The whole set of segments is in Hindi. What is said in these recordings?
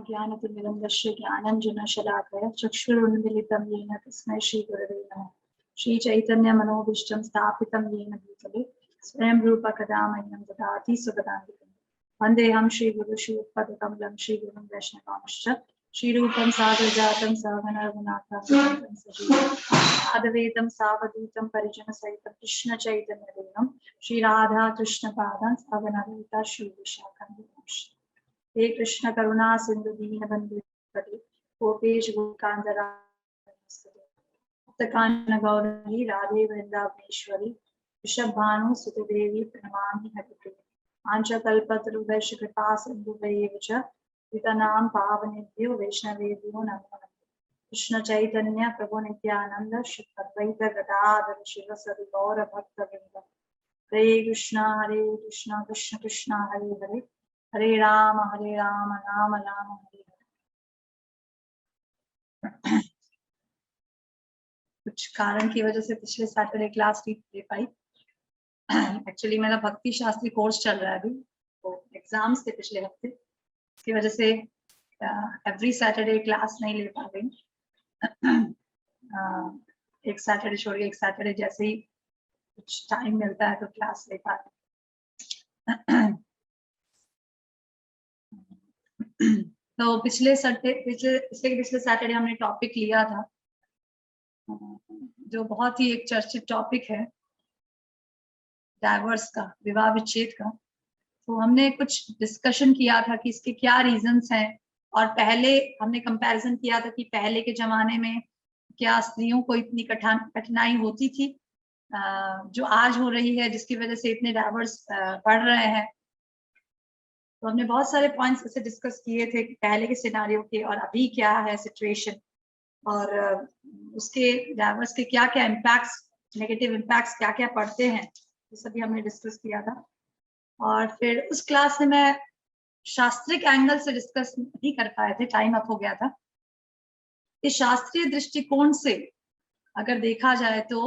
ज्ञानतिमिरन्दस्य ज्ञानञ्जनशलाकया चक्षुरुन्मीलितं येन तस्मै श्रीगुरवे नमः। श्रीचैतन्यमनोभीष्टं स्थापितं येन भूतले स्वयं रूप कदा मह्यं ददाति स्वपदान्तिकम्। वन्देऽहं श्रीगुरु श्रीयुक्तपदकमलं श्रीगुरुं वैष्णवांश्च श्रीरूपं साग्रजातं सहगण रघुनाथान्वितं सजीवं साद्वैतं सावधूतं परिजनसहितं कृष्णचैतन्यदेवं श्रीराधा कृष्णपादान् सहगण ललिता श्रीविशाखान्वितांश्च। हे कृष्ण करुणा सिंधु दीन बंधु गोपेश गोकांतरा कांचन गौरी राधे वृंदावनेश्वरी वृषभानु सुत देवी प्रणमामि हरिप्रिये आंचकल्पतरुभ्यश्च कृपा सिन्धुभ्येव च पतितानां पावनेभ्यो वैष्णवेभ्यो नमो नमः। कृष्ण चैतन्य प्रभु नित्यानंद श्री अद्वैत गदाधर शिवसदि गौर भक्तवृंद। हरे कृष्ण कृष्ण कृष्ण हरे हरे हरे राम राम राम हरे हरे। कुछ कारण की वजह से पिछले सैटरडे क्लास नहीं दे पाई। एक्चुअली मेरा भक्ति शास्त्री कोर्स चल रहा है अभी, तो एग्जाम्स थे पिछले हफ्ते, इसकी वजह से एवरी सैटरडे क्लास नहीं ले पा रही। एक सैटरडे छोड़ के एक सैटरडे जैसे ही कुछ टाइम मिलता है तो क्लास ले पा रही। तो पिछले सैटरडे हमने टॉपिक लिया था जो बहुत ही एक चर्चित टॉपिक है, डाइवोर्स का, विवाह विच्छेद का। तो हमने कुछ डिस्कशन किया था कि इसके क्या रीजंस हैं, और पहले हमने कंपैरिजन किया था कि पहले के जमाने में क्या स्त्रियों को इतनी कठिनाई होती थी जो आज हो रही है, जिसकी वजह से इतने डाइवोर्स बढ़ रहे हैं। तो हमने बहुत सारे पॉइंट्स ऐसे डिस्कस किए थे कि पहले के सिनारियो के और अभी क्या है सिचुएशन, और उसके डाइवोर्स के क्या क्या इम्पैक्ट्स, नेगेटिव इम्पैक्ट्स क्या क्या पड़ते हैं, ये सभी हमने डिस्कस किया था। और फिर उस क्लास में मैं शास्त्रिक एंगल से डिस्कस नहीं कर पाए थे, टाइम अप हो गया था। इस शास्त्रीय दृष्टिकोण से अगर देखा जाए तो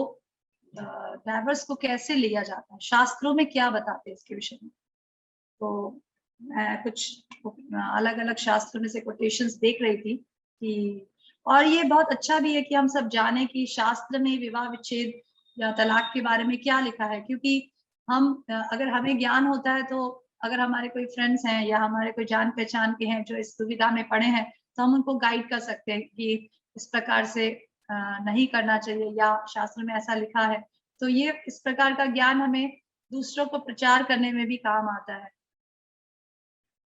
डाइवोर्स को कैसे लिया जाता है, शास्त्रों में क्या बताते हैं इसके विषय में। तो मैं कुछ अलग अलग शास्त्रों में से कोटेशंस देख रही थी कि, और ये बहुत अच्छा भी है कि हम सब जाने कि शास्त्र में विवाह विच्छेद या तलाक के बारे में क्या लिखा है, क्योंकि हम अगर हमें ज्ञान होता है तो अगर हमारे कोई फ्रेंड्स हैं या हमारे कोई जान पहचान के हैं जो इस दुविधा में पड़े हैं, तो हम उनको गाइड कर सकते हैं कि इस प्रकार से नहीं करना चाहिए या शास्त्र में ऐसा लिखा है। तो ये इस प्रकार का ज्ञान हमें दूसरों को प्रचार करने में भी काम आता है।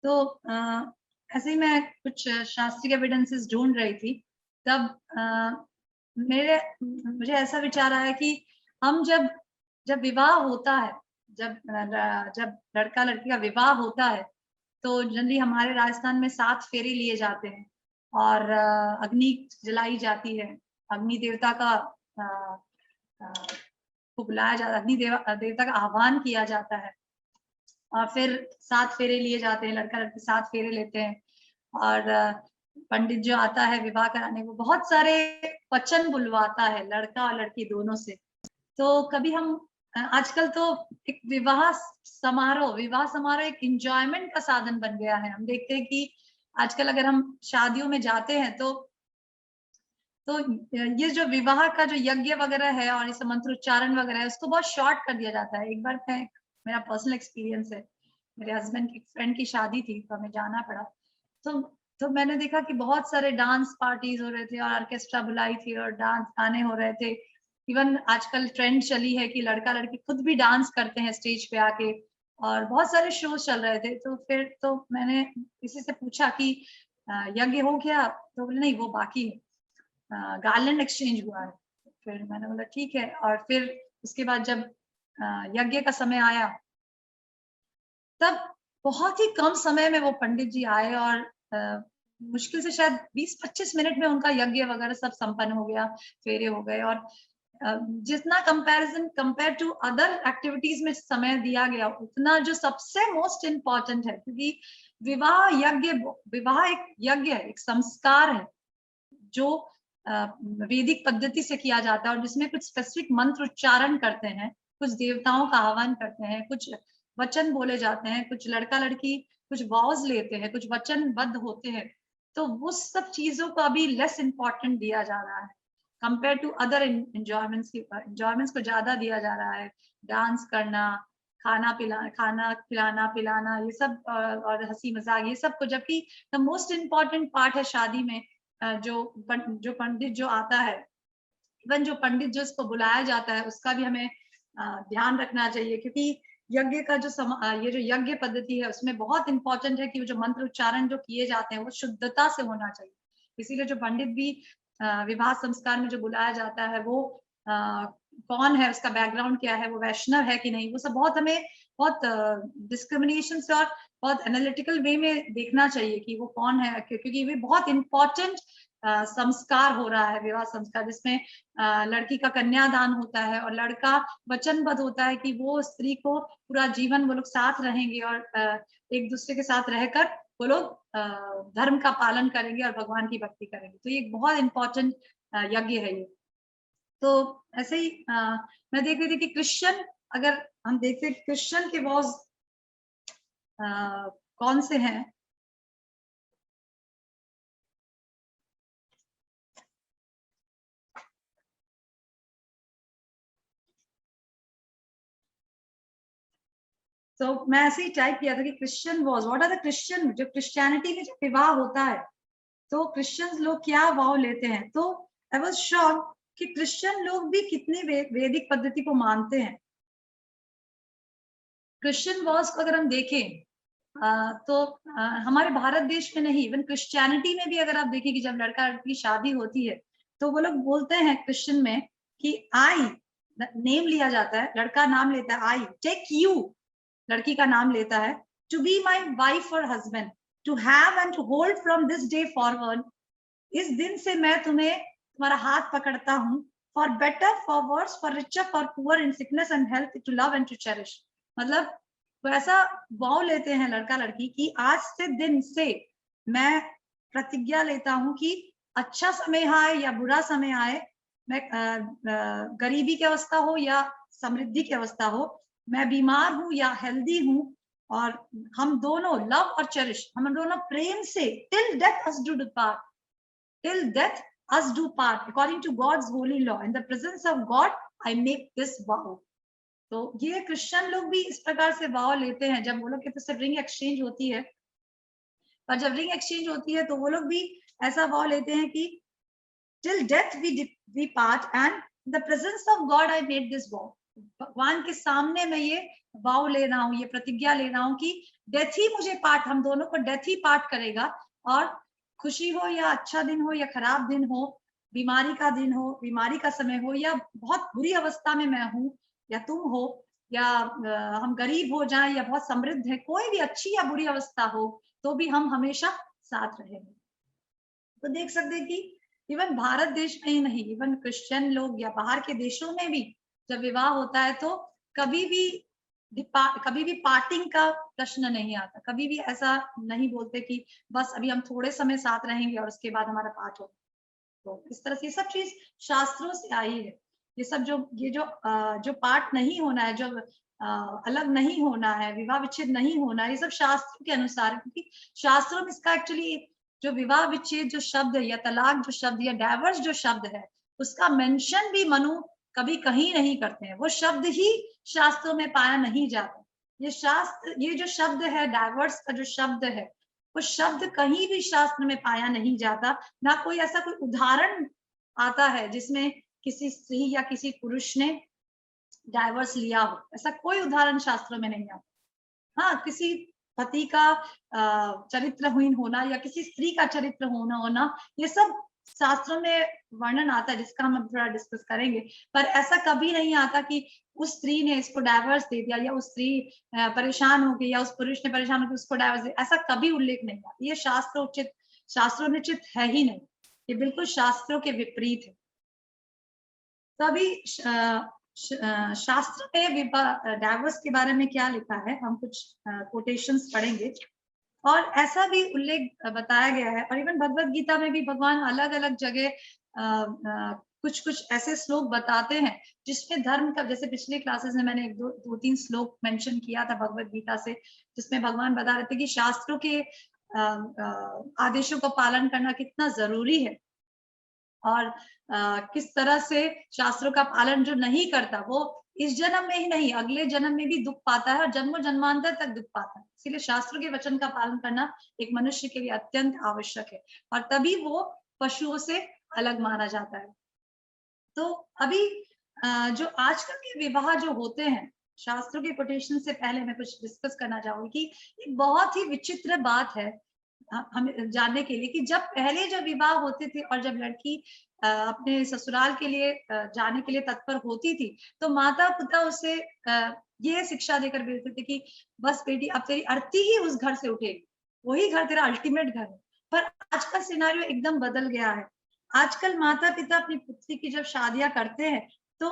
तो ऐसे ही मैं कुछ शास्त्रीय एविडेंसेस ढूंढ रही थी, तब मुझे ऐसा विचार आया कि हम जब विवाह होता है, जब लड़का लड़की का विवाह होता है, तो जनरली हमारे राजस्थान में 7 फेरे लिए जाते हैं और अग्नि जलाई जाती है, अग्नि देवता का को बुलाया जाता है, अग्नि देवता का आह्वान किया जाता है, और फिर 7 फेरे लिए जाते हैं, लड़का लड़की 7 फेरे लेते हैं, और पंडित जो आता है विवाह कराने को बहुत सारे वचन बुलवाता है लड़का और लड़की दोनों से। तो कभी हम आजकल तो एक विवाह समारोह एक एंजॉयमेंट का साधन बन गया है। हम देखते हैं कि आजकल अगर हम शादियों में जाते हैं तो ये जो विवाह का जो यज्ञ वगैरह है और इस मंत्र उच्चारण वगैरह है, उसको बहुत शॉर्ट कर दिया जाता है। एक बार मेरा पर्सनल एक्सपीरियंस है, मेरे हस्बैंड की फ्रेंड की शादी थी तो हमें जाना पड़ा। तो मैंने देखा कि बहुत सारे डांस पार्टीज हो रहे थे और ऑर्केस्ट्रा बुलाई थी और डांस गाने हो रहे थे। इवन आजकल ट्रेंड चली है कि लड़का लड़की खुद भी डांस करते हैं स्टेज पे आके, और बहुत सारे शोज चल रहे थे। तो फिर तो मैंने किसी से पूछा कि यज्ञ हो गया, तो बोले नहीं वो बाकी है, गार्लैंड एक्सचेंज हुआ है। फिर मैंने बोला ठीक है। और फिर उसके बाद जब यज्ञ का समय आया, तब बहुत ही कम समय में वो पंडित जी आए और मुश्किल से शायद 20-25 मिनट में उनका यज्ञ वगैरह सब संपन्न हो गया, फेरे हो गए। और जितना कंपेयर टू अदर एक्टिविटीज में समय दिया गया, उतना जो सबसे मोस्ट इम्पोर्टेंट है, क्योंकि विवाह एक यज्ञ है, एक संस्कार है जो वैदिक पद्धति से किया जाता है, और जिसमें कुछ स्पेसिफिक मंत्र उच्चारण करते हैं, कुछ देवताओं का आह्वान करते हैं, कुछ वचन बोले जाते हैं, कुछ लड़का लड़की कुछ वॉज लेते हैं, कुछ वचनबद्ध होते हैं तो वो सब चीजों को अभी लेस इम्पोर्टेंट दिया जा रहा है कंपेयर टू अदर इंजॉयमेंट्स को ज्यादा दिया जा रहा है। डांस करना, खाना खिलाना पिलाना, ये सब और हंसी मजाक, ये सब को, जबकि द मोस्ट इम्पोर्टेंट पार्ट है शादी में जो पंडित जो आता है, इवन जो पंडित जो उसको बुलाया जाता है, उसका भी हमें ध्यान रखना चाहिए, क्योंकि यज्ञ का जो ये जो यज्ञ पद्धति है उसमें बहुत इंपॉर्टेंट है कि वो जो मंत्र उच्चारण जो किए जाते हैं वो शुद्धता से होना चाहिए। इसीलिए जो पंडित भी विवाह संस्कार में जो बुलाया जाता है वो कौन है, उसका बैकग्राउंड क्या है, वो वैष्णव है कि नहीं, वो सब बहुत हमें बहुत डिस्क्रिमिनेशन से और बहुत एनालिटिकल वे में देखना चाहिए कि वो कौन है, क्योंकि वे बहुत इंपॉर्टेंट संस्कार हो रहा है, विवाह संस्कार, जिसमें लड़की का कन्यादान होता है और लड़का वचनबद्ध होता है कि वो स्त्री को पूरा जीवन वो लोग साथ रहेंगे और एक दूसरे के साथ रहकर वो लोग धर्म का पालन करेंगे और भगवान की भक्ति करेंगे। तो ये बहुत इंपॉर्टेंट यज्ञ है ये। तो ऐसे ही मैं देख रही थी कि क्रिश्चियन, अगर हम देखते हैं क्रिश्चियन के वॉज कौन से हैं, तो मैं ऐसे ही टाइप किया था कि Christian was, what are the Christian, जो क्रिश्चियनिटी में जो विवाह होता है तो क्रिश्चियंस लोग क्या वाव लेते हैं। तो आई वाज शॉक्ड कि क्रिश्चियन लोग भी कितनी वैदिक पद्धति को मानते हैं। क्रिश्चियन वॉज को अगर हम देखें तो हमारे भारत देश में नहीं, इवन क्रिश्चियनिटी में भी अगर आप देखें कि जब लड़का लड़की की शादी होती है तो वो लोग बोलते हैं क्रिश्चियन में कि आई नेम लिया जाता है, लड़का नाम लेता है, आई टेक यू, लड़की का नाम लेता है, टू बी माई वाइफ और husband, to have and to hold from this day forward, इस दिन से मैं तुम्हारा हाथ पकड़ता हूँ, for better for worse for richer for poorer, in sickness and health, to love and to cherish. मतलब तो ऐसा वाव लेते हैं लड़का लड़की की, आज से दिन से मैं प्रतिज्ञा लेता हूं कि अच्छा समय आए या बुरा समय आए, मैं गरीबी की अवस्था हो या समृद्धि की अवस्था हो, मैं बीमार हूं या हेल्दी हूं, और हम दोनों लव और चेरिश, हम दोनों प्रेम से, till death us do part, till death us do part, according to God's holy law, in the presence of God I make this vow। तो ये क्रिश्चियन लोग भी इस प्रकार से वाव लेते हैं। जब वो लोग के तो रिंग एक्सचेंज होती है, पर जब रिंग एक्सचेंज होती है तो वो लोग भी ऐसा वाव लेते हैं कि till death we part and the presence of God I made this vow, भगवान के सामने मैं ये वाव ले रहा हूँ, ये प्रतिज्ञा ले रहा हूँ कि डेथ ही मुझे पार्ट, हम दोनों को डेथ ही पार्ट करेगा, और खुशी हो या अच्छा दिन हो या खराब दिन हो, बीमारी का दिन हो, बीमारी का समय हो, या बहुत बुरी अवस्था में मैं हूँ या तुम हो, या हम गरीब हो जाएं या बहुत समृद्ध है, कोई भी अच्छी या बुरी अवस्था हो तो भी हम हमेशा साथ रहेंगे। तो देख सकते हैं कि इवन भारत देश में ही नहीं, इवन क्रिश्चियन लोग या बाहर के देशों में भी जब विवाह होता है तो कभी भी पार्टिंग का प्रश्न नहीं आता, कभी भी ऐसा नहीं बोलते कि बस अभी हम थोड़े समय साथ रहेंगे और उसके बाद हमारा पार्ट हो। तो इस तरह से ये सब चीज शास्त्रों से आई है। ये सब जो पार्ट नहीं होना है, जो अलग नहीं होना है, विवाह विच्छेद नहीं होना है, ये सब शास्त्रों के अनुसार, क्योंकि शास्त्रों में इसका एक्चुअली जो विवाह विच्छेद जो शब्द है या तलाक जो शब्द या डाइवर्स जो शब्द है, उसका मेंशन भी मनु कभी कहीं नहीं करते हैं, वो शब्द ही शास्त्रों में पाया नहीं जाता। ये जो शब्द है डाइवर्स का जो शब्द है, वो शब्द कहीं भी शास्त्र में पाया नहीं जाता, ना कोई ऐसा कोई उदाहरण आता है जिसमें किसी स्त्री या किसी पुरुष ने डाइवर्स लिया हो, ऐसा कोई उदाहरण शास्त्रों में नहीं आता। हाँ, किसी पति का चरित्रहीन होना या किसी स्त्री का चरित्र होना, ये सब शास्त्रों में वर्णन आता है, जिसका हम थोड़ा डिस्कस करेंगे, पर ऐसा कभी नहीं आता कि उस स्त्री ने इसको डाइवर्स दे दिया या उस स्त्री परेशान हो गई या उस पुरुष ने परेशान होकर उसको डाइवर्स दिया, ऐसा कभी उल्लेख नहीं आता। ये शास्त्रोचित है ही नहीं, ये बिल्कुल शास्त्रों के विपरीत है। तभी शास्त्र में डाइवर्स के बारे में क्या लिखा है, हम कुछ कोटेशंस पढ़ेंगे, और ऐसा भी उल्लेख बताया गया है, और इवन भगवत गीता में भी भगवान अलग अलग जगह कुछ कुछ ऐसे श्लोक बताते हैं जिसमें धर्म का, जैसे पिछले क्लासेस में मैंने दो तीन श्लोक मेंशन किया था भगवत गीता से, जिसमें भगवान बता रहे थे कि शास्त्रों के आदेशों का पालन करना कितना जरूरी है, और किस तरह से शास्त्रों का पालन जो नहीं करता वो इस जन्म में ही नहीं अगले जन्म में भी दुख पाता है और जन्मों जन्मांतर तक दुख पाता है। इसीलिए शास्त्रों के वचन का पालन करना एक मनुष्य के लिए अत्यंत आवश्यक है, और तभी वो पशुओं से अलग माना जाता है। तो अभी जो आजकल के विवाह जो होते हैं, शास्त्रों के कोटेशन से पहले मैं कुछ डिस्कस करना चाहूंगी कि एक बहुत ही विचित्र बात है हमें जानने के लिए कि जब पहले जो विवाह होते थे और जब लड़की अपने ससुराल के लिए जाने के लिए तत्पर होती थी, तो माता पिता उसे ये शिक्षा देकर भेजते थे कि बस बेटी अब तेरी अर्थी ही उस घर से उठेगी, वही घर तेरा अल्टीमेट घर है। पर आज का सिनारियो एकदम बदल गया है। आजकल माता पिता अपनी पुत्री की जब शादियां करते हैं तो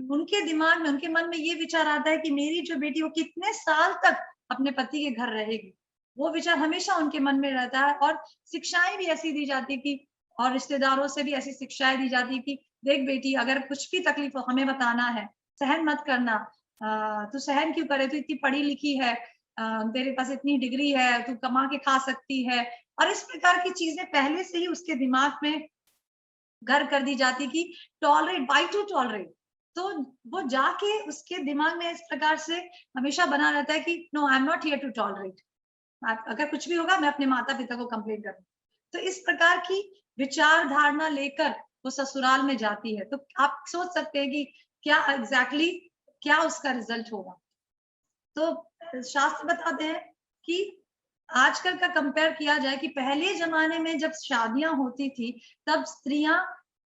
उनके दिमाग में, उनके मन में ये विचार आता है कि मेरी जो बेटी वो कितने साल तक अपने पति के घर रहेगी, वो विचार हमेशा उनके मन में रहता है। और शिक्षाएं भी ऐसी दी जाती कि, और रिश्तेदारों से भी ऐसी शिक्षाएं दी जाती कि देख बेटी अगर कुछ भी तकलीफ हो हमें बताना है, सहन मत करना, तू सहन क्यों करे, तू इतनी पढ़ी लिखी है, तेरे पास इतनी डिग्री है, तू कमा के खा सकती है। और इस प्रकार की चीजें पहले से ही उसके दिमाग में घर कर दी जाती कि टॉलरेट, बाई टू टॉलरेट। तो वो जाके उसके दिमाग में इस प्रकार से हमेशा बना रहता है कि no I am not here to tolerate, अगर कुछ भी होगा मैं अपने माता पिता को कंप्लेन करूँ। तो इस प्रकार की विचार धारणा लेकर वो ससुराल में जाती है। तो आप सोच सकते हैं कि क्या एग्जैक्टली क्या उसका रिजल्ट होगा। तो शास्त्र बताते हैं कि आजकल का कंपेयर किया जाए कि पहले जमाने में जब शादियां होती थी तब स्त्रियां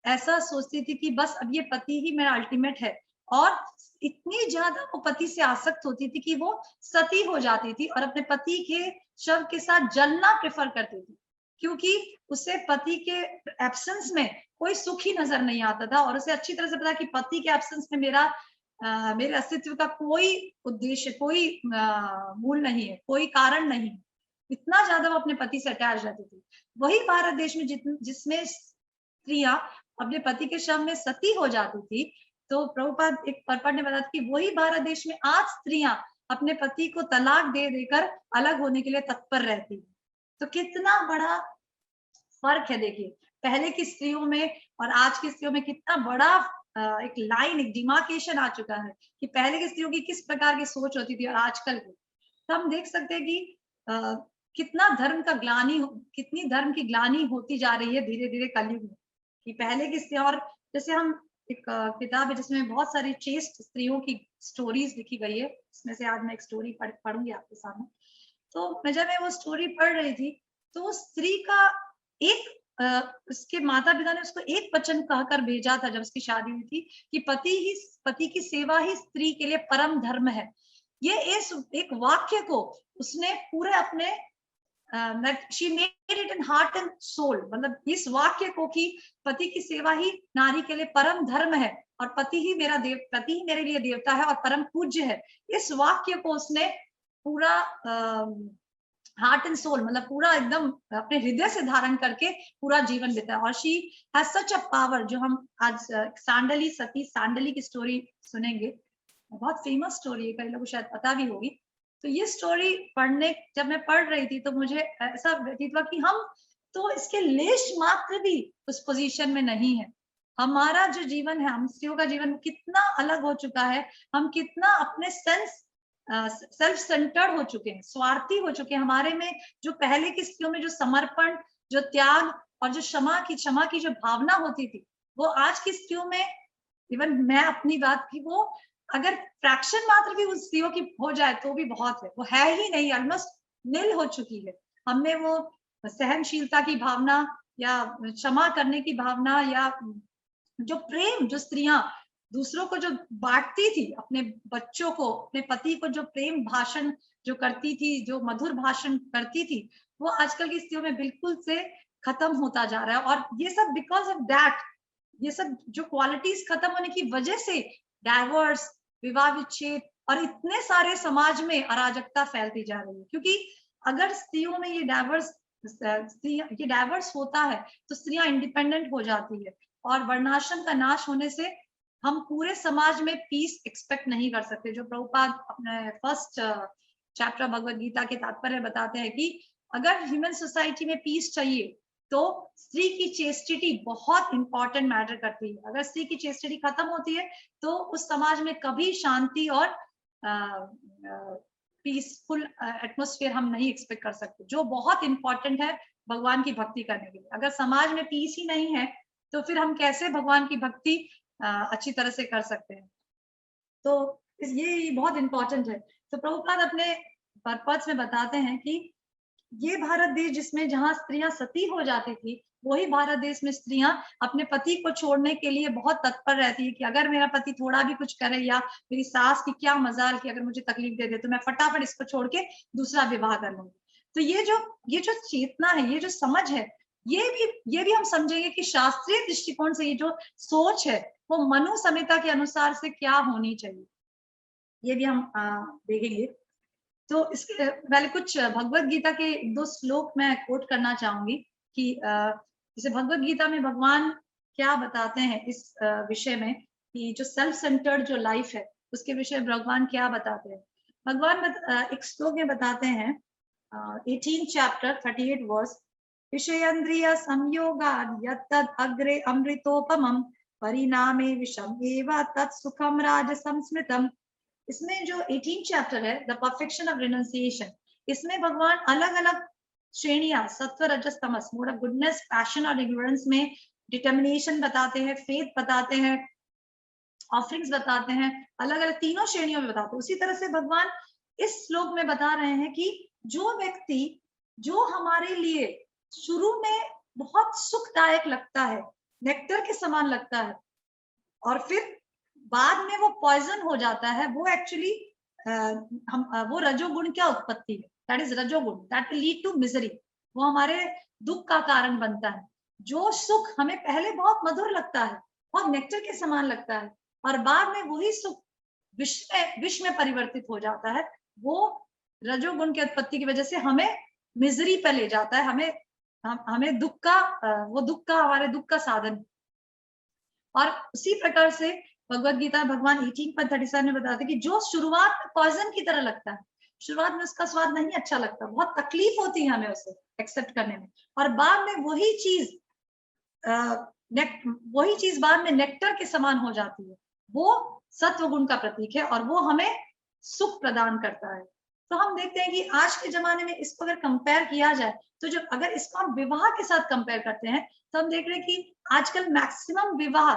ऐसा सोचती थी कि बस अब ये पति ही मेरा अल्टीमेट है, और इतनी ज्यादा वो पति से आसक्त होती थी कि वो सती हो जाती थी और अपने पति के शव के साथ जलना प्रेफर करती थी, क्योंकि उसे पति के एब्सेंस में कोई सुख ही नजर नहीं आता था, और उसे अच्छी तरह से पता कि पति के एब्सेंस में मेरे अस्तित्व का कोई उद्देश्य, कोई मूल नहीं है, कोई कारण नहीं है। इतना ज्यादा वो अपने पति से अटैच रहती थी। वही भारत देश में जिसमें स्त्रियां अपने पति के शव में सती हो जाती थी, तो प्रभुपाद एक परपट ने बताया कि वही भारत देश में आज स्त्रियां अपने पति को तलाक दे देकर अलग होने के लिए तत्पर रहती है। तो कितना बड़ा फर्क है, देखिए पहले की स्त्रियों में और आज की स्त्रियों में कितना बड़ा एक लाइन, एक डिमार्केशन आ चुका है कि पहले की स्त्रियों की किस प्रकार की सोच होती थी और आजकल की। तो हम देख सकते हैं कि कितना धर्म का ग्लानी, कितनी धर्म की ग्लानी होती जा रही है धीरे धीरे कलयुग में, कि पहले की स्त्रियां, और जैसे हम एक किताब है जिसमें बहुत सारी चेस्ट स्त्रियों की स्टोरीज लिखी गई है, इसमें से आज मैं एक स्टोरी पढ़ूंगी आपके सामने। तो मैं जब वो स्टोरी पढ़ रही थी तो वो स्त्री का एक उसके माता पिता ने उसको एक वचन कहकर भेजा था जब उसकी शादी हुई थी कि पति की सेवा ही स्त्री के लिए परम धर्म है। ये इस एक वाक्य को उसने पूरे अपने she made it in heart and soul, मतलब इस वाक्य को कि पति की सेवा ही नारी के लिए परम धर्म है और पति ही मेरे लिए देवता है और परम पूज्य है, इस वाक्य को उसने पूरा हार्ट एंड सोल, मतलब पूरा एकदम अपने हृदय से धारण करके पूरा जीवन बिताया। और she has such a power, जो हम आज सांडली सती सांडली की स्टोरी सुनेंगे, बहुत फेमस स्टोरी है, कई लोगों को शायद पता भी होगी। तो ये स्टोरी जब मैं पढ़ रही थी तो मुझे ऐसा व्यतीत हुआ कि हम तो इसके लेश मात्र भी उस पोजीशन में नहीं है। हमारा जो जीवन है, हम स्त्रियों का जीवन कितना अलग हो चुका है, हम कितना अपने सेल्फ सेंटर्ड हो चुके हैं, स्वार्थी हो चुके हैं। हमारे में जो पहले की स्त्रियों में जो समर्पण, जो त्याग और जो क्षमा की जो भावना होती थी, वो आज की स्त्रियों में, इवन मैं अपनी बात की, वो अगर फ्रैक्शन मात्र भी उस स्त्रियों की हो जाए तो भी बहुत है, वो है ही नहीं, ऑलमोस्ट नील हो चुकी है। हमने वो सहनशीलता की भावना या क्षमा करने की भावना या जो प्रेम, जो स्त्रियां दूसरों को जो बांटती थी, अपने बच्चों को, अपने पति को जो प्रेम भाषण जो करती थी, जो मधुर भाषण करती थी, वो आजकल की स्त्रियों में बिल्कुल से खत्म होता जा रहा है। और ये सब बिकॉज ऑफ दैट, ये सब जो क्वालिटीज खत्म होने की वजह से डाइवोर्स, विवाह विच्छेद और इतने सारे समाज में अराजकता फैलती जा रही है। क्योंकि अगर स्त्रियों में ये डाइवर्स होता है तो स्त्रियां इंडिपेंडेंट हो जाती है, और वर्णाश्रम का नाश होने से हम पूरे समाज में पीस एक्सपेक्ट नहीं कर सकते। जो प्रभुपाद अपने फर्स्ट चैप्टर भगवद गीता के तात्पर्य बताते हैं कि अगर ह्यूमन सोसाइटी में पीस चाहिए तो स्त्री की चेस्टिटी बहुत इंपॉर्टेंट मैटर करती है। अगर स्त्री की चेस्टिटी खत्म होती है तो उस समाज में कभी शांति और पीसफुल एटमोस्फेयर हम नहीं एक्सपेक्ट कर सकते, जो बहुत इंपॉर्टेंट है भगवान की भक्ति करने के लिए। अगर समाज में पीस ही नहीं है तो फिर हम कैसे भगवान की भक्ति अच्छी तरह से कर सकते हैं। तो ये बहुत इंपॉर्टेंट है। तो प्रभुपाद अपने पर्पस में बताते हैं कि ये भारत देश जिसमें जहां स्त्रियां सती हो जाती थी, वही भारत देश में स्त्रियां अपने पति को छोड़ने के लिए बहुत तत्पर रहती है कि अगर मेरा पति थोड़ा भी कुछ करे या मेरी सास की क्या मजाल कि अगर मुझे तकलीफ दे दे तो मैं फटाफट इसको छोड़ के दूसरा विवाह कर लूंगी। तो ये जो चेतना है, ये जो समझ है, ये भी हम समझेंगे कि शास्त्रीय दृष्टिकोण से ये जो सोच है वो मनु संहिता के अनुसार से क्या होनी चाहिए, ये भी हम देखेंगे। तो इसके पहले कुछ भगवत गीता के 2 श्लोक मैं कोट करना चाहूंगी कि जैसे भगवत गीता में भगवान क्या बताते हैं इस विषय में कि जो सेल्फ सेंटर्ड जो लाइफ है उसके विषय में भगवान क्या बताते हैं। भगवान एक श्लोक में बताते हैं 18 चैप्टर 38 वर्स, विषयेन्द्रिय संयोगाद यत्तद् अग्रे अमृतोपमं परिणामे विषम एव तत् सुखम राजसं स्मृतम्। इसमें जो 18 चैप्टर है द परफेक्शन ऑफ रिनंसिएशन, इसमें भगवान अलग अलग श्रेणियां सत्व रजस तमस, मोड ऑफ गुडनेस, पैशन और इग्नोरेंस में डिटर्मिनेशन बताते हैं, फेथ बताते हैं, ऑफरिंग्स बताते हैं, अलग अलग तीनों श्रेणियों में बताते हैं। उसी तरह से भगवान इस श्लोक में बता रहे हैं कि जो व्यक्ति जो हमारे लिए शुरू में बहुत सुखदायक लगता है, नेक्टर के समान लगता है, और फिर बाद में वो पॉइजन हो जाता है, वो एक्चुअली वो रजोगुण क्या उत्पत्ति है, दैट इज रजोगुण, that will lead to misery. वो हमारे दुख का कारण बनता है। जो सुख हमें पहले बहुत मधुर लगता है, बहुत नेक्टर के समान लगता है, और बाद में वही सुख विष में परिवर्तित हो जाता है, वो रजोगुण की उत्पत्ति की वजह से हमें मिजरी पर ले जाता है, हमें दुख का हमारे दुख का साधन। और उसी प्रकार से भगवत गीता भगवान 18:37 में बताते कि जो शुरुआत में पॉइजन की तरह लगता है, शुरुआत में उसका स्वाद नहीं अच्छा लगता, बहुत तकलीफ होती है हमें उसे एक्सेप्ट करने में, और बाद में वही चीज बाद में नेक्टर के समान हो जाती है, वो सत्व गुण का प्रतीक है और वो हमें सुख प्रदान करता है। तो हम देखते हैं कि आज के जमाने में इसको अगर कंपेयर किया जाए तो जब अगर इसको हम विवाह के साथ कंपेयर करते हैं तो हम देख रहे हैं कि आजकल मैक्सिमम विवाह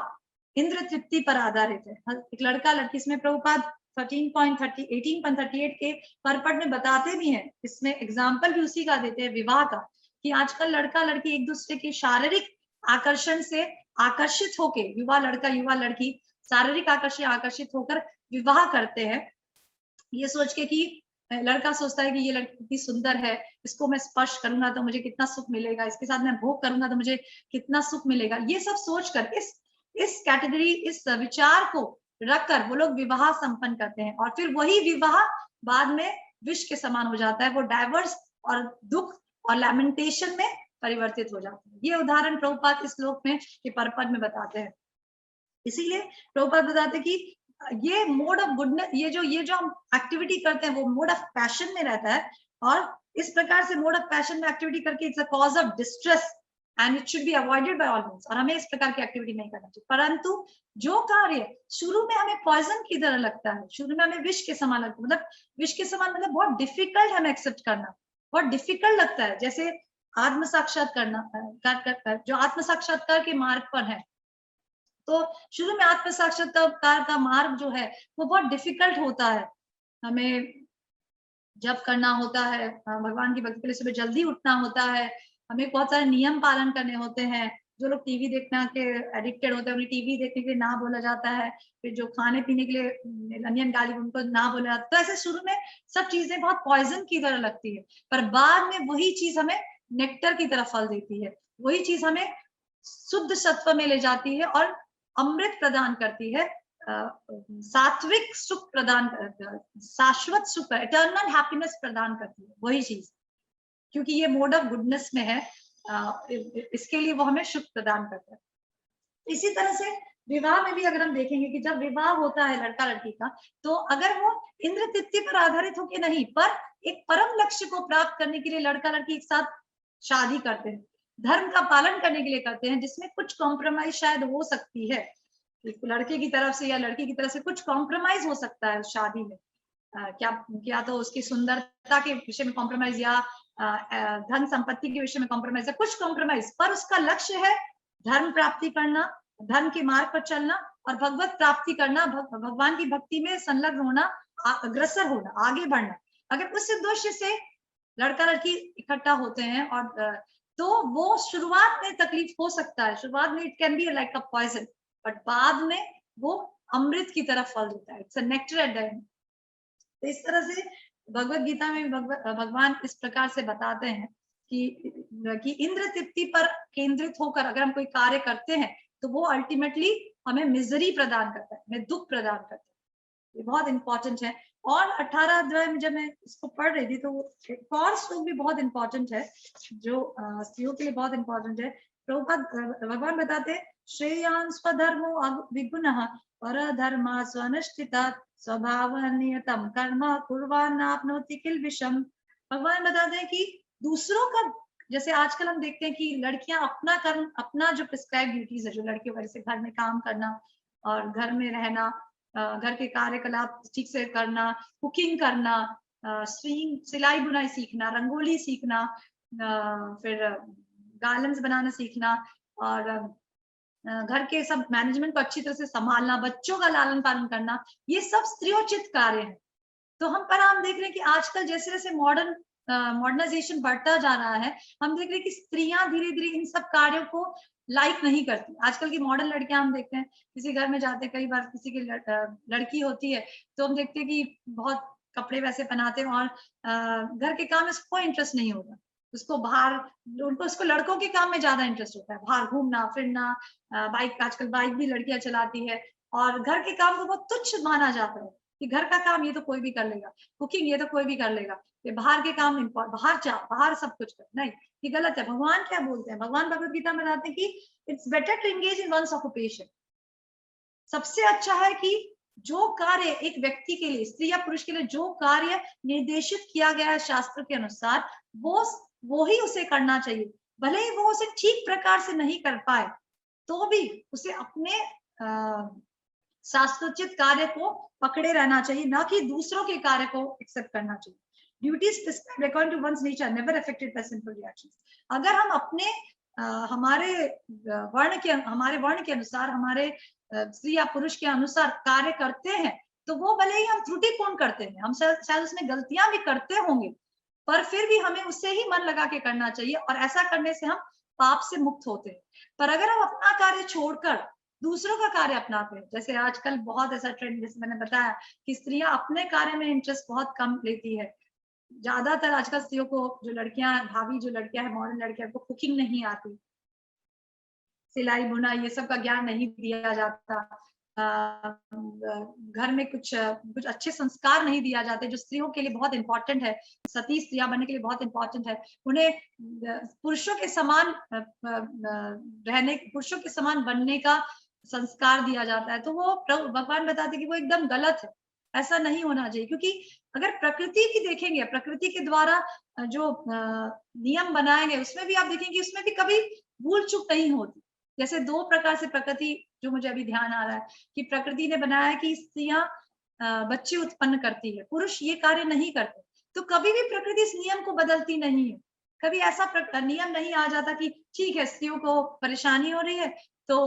इंद्र तृप्ति पर आधारित है। एक लड़का लड़की, इसमें प्रभुपाद 18.38 के परपट में बताते भी हैं, इसमें एग्जाम्पल भी उसी का देते हैं विवाह का, कि आजकल लड़का लड़की एक दूसरे के शारीरिक आकर्षण से आकर्षित होके, युवा लड़का युवा लड़की शारीरिक आकर्षित होकर विवाह करते हैं, ये सोच के कि लड़का सोचता है कि ये लड़की कितनी सुंदर है, इसको मैं स्पर्श करूंगा तो मुझे कितना सुख मिलेगा, इसके साथ मैं भोग करूंगा तो मुझे कितना सुख मिलेगा। ये सब सोचकर इस कैटेगरी, इस विचार को रखकर वो लोग विवाह संपन्न करते हैं, और फिर वही विवाह बाद में विष के समान हो जाता है, वो डाइवर्स और दुख और लैमेंटेशन में परिवर्तित हो जाता है। ये उदाहरण प्रभुपाद इस श्लोक में के परपद में बताते हैं। इसीलिए प्रभुपाद बताते हैं कि ये मोड ऑफ गुडनेस, ये जो हम एक्टिविटी करते हैं वो मोड ऑफ पैशन में रहता है, और इस प्रकार से मोड ऑफ पैशन में एक्टिविटी करके it's a cause of distress and it should be avoided by all means, और हमें इस प्रकार की एक्टिविटी नहीं करना चाहिए। परंतु जो कार्य शुरू में हमें पॉइजन की तरह लगता है, शुरू में हमें विष के समान लगता है, मतलब विष के समान मतलब बहुत डिफिकल्ट हमें एक्सेप्ट करना, बहुत डिफिकल्ट लगता है, जैसे आत्म साक्षात्कार जो आत्म साक्षात्कार के मार्ग पर है, तो शुरू में आत्म साक्षात्कार का मार्ग जो है वो बहुत डिफिकल्ट होता है। हमें जब करना होता है, भगवान की भक्ति के लिए सुबह जल्दी उठना होता है, हमें बहुत सारे नियम पालन करने होते हैं। जो लोग टीवी देखना के एडिक्टेड होते हैं उन्हें टीवी देखने के लिए ना बोला जाता है, फिर जो खाने पीने के लिए अनियन गाली उनको ना बोला जाता है। तो ऐसे शुरू में सब चीजें बहुत पॉइजन की तरह लगती है, पर बाद में वही चीज हमें नेक्टर की तरह फल देती है, वही चीज हमें शुद्ध सत्व में ले जाती है और अमृत प्रदान करती है, सात्विक सुख प्रदान, शाश्वत सुख, इटर्नल हैप्पीनेस प्रदान करती है वही चीज, क्योंकि ये मोड ऑफ गुडनेस में है, इसके लिए वो हमें सुख प्रदान करता है। इसी तरह से विवाह में भी अगर हम देखेंगे कि जब विवाह होता है लड़का लड़की का, तो अगर वो इंद्र तृप्ति पर आधारित होके नहीं, पर एक परम लक्ष्य को प्राप्त करने के लिए लड़का लड़की एक साथ शादी करते हैं, धर्म का पालन करने के लिए करते हैं, जिसमें कुछ कॉम्प्रोमाइज शायद हो सकती है, लड़के की तरफ से या लड़की की तरफ से कुछ कॉम्प्रोमाइज हो सकता है शादी में। क्या तो उसकी सुंदरता के विषय में कॉम्प्रोमाइज, या धन संपत्ति के विषय में कॉम्प्रोमाइज, या कुछ कॉम्प्रोमाइज, पर उसका लक्ष्य है धर्म प्राप्ति करना, धर्म के मार्ग पर चलना और भगवत प्राप्ति करना, भगवान की भक्ति में संलग्न होना, अग्रसर होना, आगे बढ़ना। अगर उस उद्देश्य से लड़का लड़की इकट्ठा होते हैं, और तो वो शुरुआत में तकलीफ हो सकता है, शुरुआत में it can be like a poison, but बाद में वो अमृत की तरफ फल देता है, it's a nectar at the end. तो इस तरह से भगवत गीता में भगवान इस प्रकार से बताते हैं कि इंद्र तृप्ति पर केंद्रित होकर अगर हम कोई कार्य करते हैं तो वो अल्टीमेटली हमें मिजरी प्रदान करता है, हमें दुख प्रदान करता है। ये बहुत इंपॉर्टेंट है। और 18 अध्याय में जब मैं इसको पढ़ रही थी तो एक और श्लोक भी बहुत इंपॉर्टेंट है, जो स्त्रियों के लिए बहुत इंपॉर्टेंट है। प्रभुपाद भगवान बताते हैं, श्रेयान स्वधर्मो विगुणः परधर्मा स्वनुष्ठितात् स्वभाव नियतम कर्म कुर्वाण आपनोति किल्बिषम्। भगवान बताते हैं कि दूसरों का, जैसे आजकल हम देखते हैं कि लड़कियां अपना कर्म, अपना जो प्रिस्क्राइब ड्यूटीज है, जो लड़कियों का, जैसे घर में काम करना और घर में रहना, घर के कार्यकलाप ठीक से करना, कुकिंग करना, सिलाई बुनाई सीखना, रंगोली सीखना, फिर गार्लन्स बनाना सीखना, और घर के सब मैनेजमेंट को अच्छी तरह से संभालना, बच्चों का लालन पालन करना, ये सब स्त्रियोचित कार्य है। तो हम देख रहे हैं कि आजकल जैसे जैसे मॉडर्नाइजेशन बढ़ता जा रहा है, हम देख रहे हैं कि स्त्रियां धीरे धीरे इन सब कार्यों को लाइक नहीं करती। आजकल की मॉडर्न लड़कियां हम देखते हैं, किसी घर में जाते हैं, कई बार किसी की लड़की होती है तो हम देखते हैं कि बहुत कपड़े वैसे पहनाते हैं, और घर के काम में उसको कोई इंटरेस्ट नहीं होता, उसको बाहर, उसको लड़कों के काम में ज्यादा इंटरेस्ट होता है, बाहर घूमना फिरना, बाइक, आजकल बाइक भी लड़कियां चलाती है, और घर के काम को बहुत तुच्छ माना जाता है कि घर का काम ये तो कोई भी कर लेगा, कुकिंग ये तो कोई भी कर लेगा, ये बाहर के काम बाहर जा, बाहर सब कुछ कर, नहीं, ये गलत है। भगवान क्या बोलते हैं, भगवान भगवत गीता में बताते हैं कि it's better to engage in one's occupation. सबसे अच्छा है कि जो कार्य एक व्यक्ति के लिए, स्त्री या पुरुष के लिए जो कार्य निर्देशित किया गया है शास्त्र के अनुसार, वो ही उसे करना चाहिए। भले ही वो उसे ठीक प्रकार से नहीं कर पाए तो भी उसे अपने शास्त्रोचित कार्य को पकड़े रहना चाहिए, ना कि दूसरों के कार्य को एक्सेप्ट करना चाहिए। Duties prescribed according to one's nature never affected by simple reactions. अगर हम अपने हमारे वर्ण के अनुसार, हमारे स्त्री या पुरुष के अनुसार कार्य करते हैं, तो वो भले ही हम त्रुटिपूर्ण करते हैं, हम शायद उसमें गलतियां भी करते होंगे, पर फिर भी हमें उससे ही मन लगा के करना चाहिए, और ऐसा करने से हम पाप से मुक्त होते हैं। पर अगर हम अपना कार्य छोड़कर दूसरों का कार्य अपनाते हैं, जैसे आजकल बहुत ऐसा ट्रेंड, जैसे मैंने बताया कि स्त्रियां अपने कार्य में इंटरेस्ट बहुत कम लेती है। ज्यादातर आजकल स्त्रियों को, जो लड़कियां, भाभी जो लड़कियां हैं, मॉडर्न लड़कियां, को कुकिंग नहीं आती, सिलाई बुनाई ये सब का ज्ञान नहीं दिया जाता, घर में कुछ अच्छे संस्कार नहीं दिया जाते, जो स्त्रियों के लिए बहुत इंपॉर्टेंट है, सती स्त्रियां बनने के लिए बहुत इंपॉर्टेंट है। उन्हें पुरुषों के समान रहने, पुरुषों के समान बनने का संस्कार दिया जाता है, तो वो भगवान बताते कि वो एकदम गलत है, ऐसा नहीं होना चाहिए। क्योंकि अगर प्रकृति भी देखेंगे, प्रकृति के द्वारा जो नियम बनाए गए, उसमें भी आप देखेंगे, उसमें भी कभी भूल चूक नहीं होती। जैसे दो प्रकार से प्रकृति, जो मुझे अभी ध्यान आ रहा है, कि प्रकृति ने बनाया है कि स्त्रियां बच्चे उत्पन्न करती है, पुरुष ये कार्य नहीं करते, तो कभी भी प्रकृति इस नियम को बदलती नहीं है। कभी ऐसा नियम नहीं आ जाता कि ठीक है, स्त्रियों को परेशानी हो रही है तो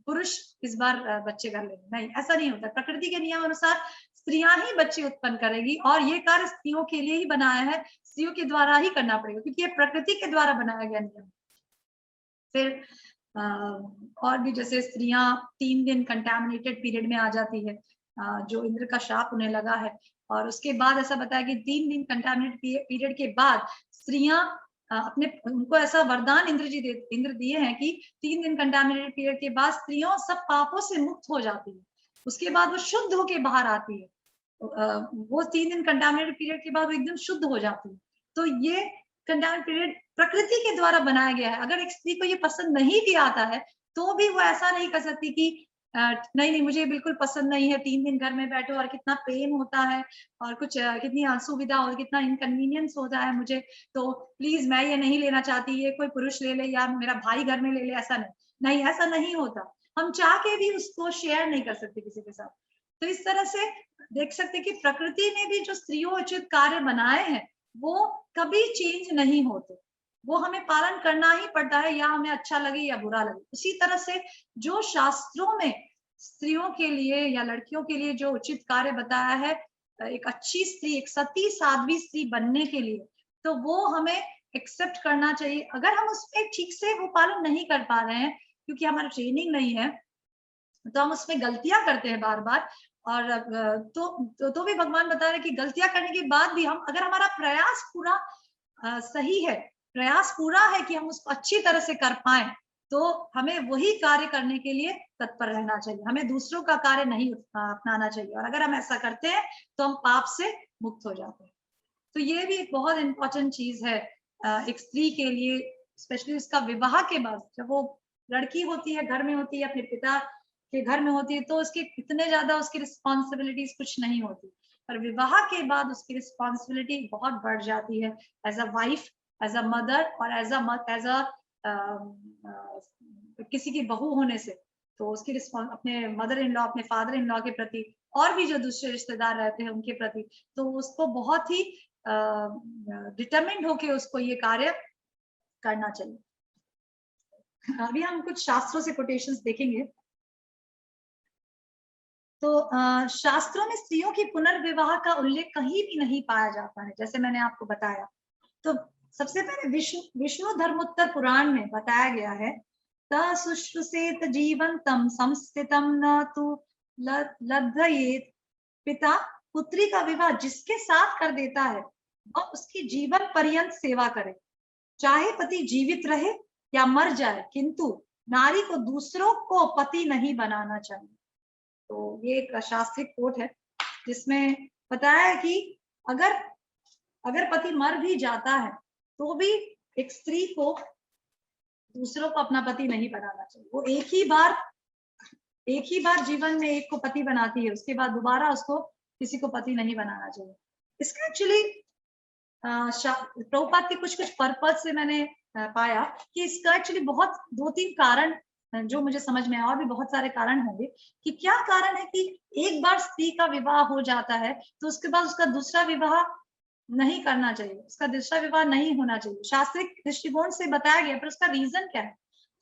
पुरुष इस बार बच्चे कर लेंगे, नहीं, ऐसा नहीं होता। प्रकृति के नियम अनुसार स्त्रियां ही बच्चे उत्पन्न करेगी, और ये कार्य स्त्रियों के लिए ही बनाया है, स्त्रियों के द्वारा ही करना पड़ेगा, क्योंकि ये प्रकृति के द्वारा बनाया गया नियम। फिर और भी, जैसे स्त्रियां 3 दिन कंटामिनेटेड पीरियड में आ जाती है, जो इंद्र का शाप उन्हें लगा है, और उसके बाद ऐसा बताया कि 3 दिन कंटामिनेटेड पीरियड के बाद स्त्रियां उनको ऐसा वरदान इंद्र दिए हैं कि 3 दिन कंटामिनेटेड पीरियड के बाद स्त्रियों सब पापों से मुक्त हो जाती है, उसके बाद वो शुद्ध होके बाहर आती है। वो 3 दिन कंटामिनेटेड पीरियड के बाद वो एकदम शुद्ध हो जाती है। तो ये कंटामिनेटेड पीरियड प्रकृति के द्वारा बनाया गया है। अगर एक स्त्री को ये पसंद नहीं भी आता है तो भी वो ऐसा नहीं कर सकती कि नहीं नहीं मुझे बिल्कुल पसंद नहीं है, 3 दिन घर में बैठो और कितना पेन होता है और कुछ कितनी असुविधा और कितना इनकन्वीनियंस होता है मुझे, तो प्लीज मैं ये नहीं लेना चाहती, ये कोई पुरुष ले ले या मेरा भाई घर में ले ले, ऐसा नहीं, ऐसा नहीं होता। हम चाह के भी उसको शेयर नहीं कर सकते किसी के साथ। तो इस तरह से देख सकते कि प्रकृति ने भी जो स्त्रियोचित कार्य बनाए हैं वो कभी चेंज नहीं होते, वो हमें पालन करना ही पड़ता है, या हमें अच्छा लगे या बुरा लगे। उसी तरह से जो शास्त्रों में स्त्रियों के लिए या लड़कियों के लिए जो उचित कार्य बताया है, एक अच्छी स्त्री, एक सती साध्वी स्त्री बनने के लिए, तो वो हमें एक्सेप्ट करना चाहिए। अगर हम उसमें ठीक से वो पालन नहीं कर पा रहे हैं क्योंकि हमारा ट्रेनिंग नहीं है, तो हम उसमें गलतियां करते हैं बार बार, और तो भी भगवान बता रहे हैं कि गलतियां करने के बाद भी हम, अगर हमारा प्रयास पूरा सही है, प्रयास पूरा है कि हम उसको अच्छी तरह से कर पाए, तो हमें वही कार्य करने के लिए तत्पर रहना चाहिए, हमें दूसरों का कार्य नहीं अपनाना चाहिए। और अगर हम ऐसा करते हैं तो हम पाप से मुक्त हो जाते हैं। तो ये भी एक बहुत इंपॉर्टेंट चीज है एक स्त्री के लिए, स्पेशली उसका विवाह के बाद, जब वो लड़की होती है, घर में होती है, अपने पिता के घर में होती है, तो उसके इतने ज्यादा उसकी रिस्पॉन्सिबिलिटीज कुछ नहीं होती, पर विवाह के बाद उसकी रिस्पॉन्सिबिलिटी बहुत बढ़ जाती है, as a wife, as a mother और एज अ किसी की बहू होने से। तो उसकी अपने मदर इन लॉ, अपने फादर इन लॉ के प्रति, और भी जो दूसरे रिश्तेदार रहते हैं उनके प्रति, तो उसको बहुत ही डिटरमिन्ड होके उसको ये कार्य करना चाहिए। अभी हम कुछ शास्त्रों से कोटेशंस देखेंगे। तो शास्त्रों में स्त्रियों की पुनर्विवाह का उल्लेख कहीं भी नहीं पाया जाता है, जैसे मैंने आपको बताया। तो सबसे पहले विष्णु धर्मोत्तर पुराण में बताया गया है, शुश्रूषेत जीवंतम संस्थितम न तु लब्धयेत। पिता पुत्री का विवाह जिसके साथ कर देता है वह उसकी जीवन पर्यंत सेवा करे, चाहे पति जीवित रहे या मर जाए, किंतु नारी को दूसरों को पति नहीं बनाना चाहिए। तो ये एक शास्त्रीय कोट है जिसमें बताया है कि अगर पति मर भी जाता है तो भी एक स्त्री को दूसरों को अपना पति नहीं बनाना चाहिए। वो एक ही बार जीवन में एक को पति बनाती है, उसके बाद दोबारा उसको किसी को पति नहीं बनाना चाहिए। इसका एक्चुअली प्रभुपाद के कुछ पर्पज से मैंने पाया कि इसका एक्चुअली बहुत 2-3 कारण जो मुझे समझ में आया, और भी बहुत सारे कारण होंगे कि क्या कारण है कि एक बार स्त्री का विवाह हो जाता है तो उसके बाद उसका दूसरा विवाह नहीं करना चाहिए, उसका दूसरा विवाह नहीं होना चाहिए, शास्त्रिक दृष्टिकोण से बताया गया। पर उसका रीजन क्या है?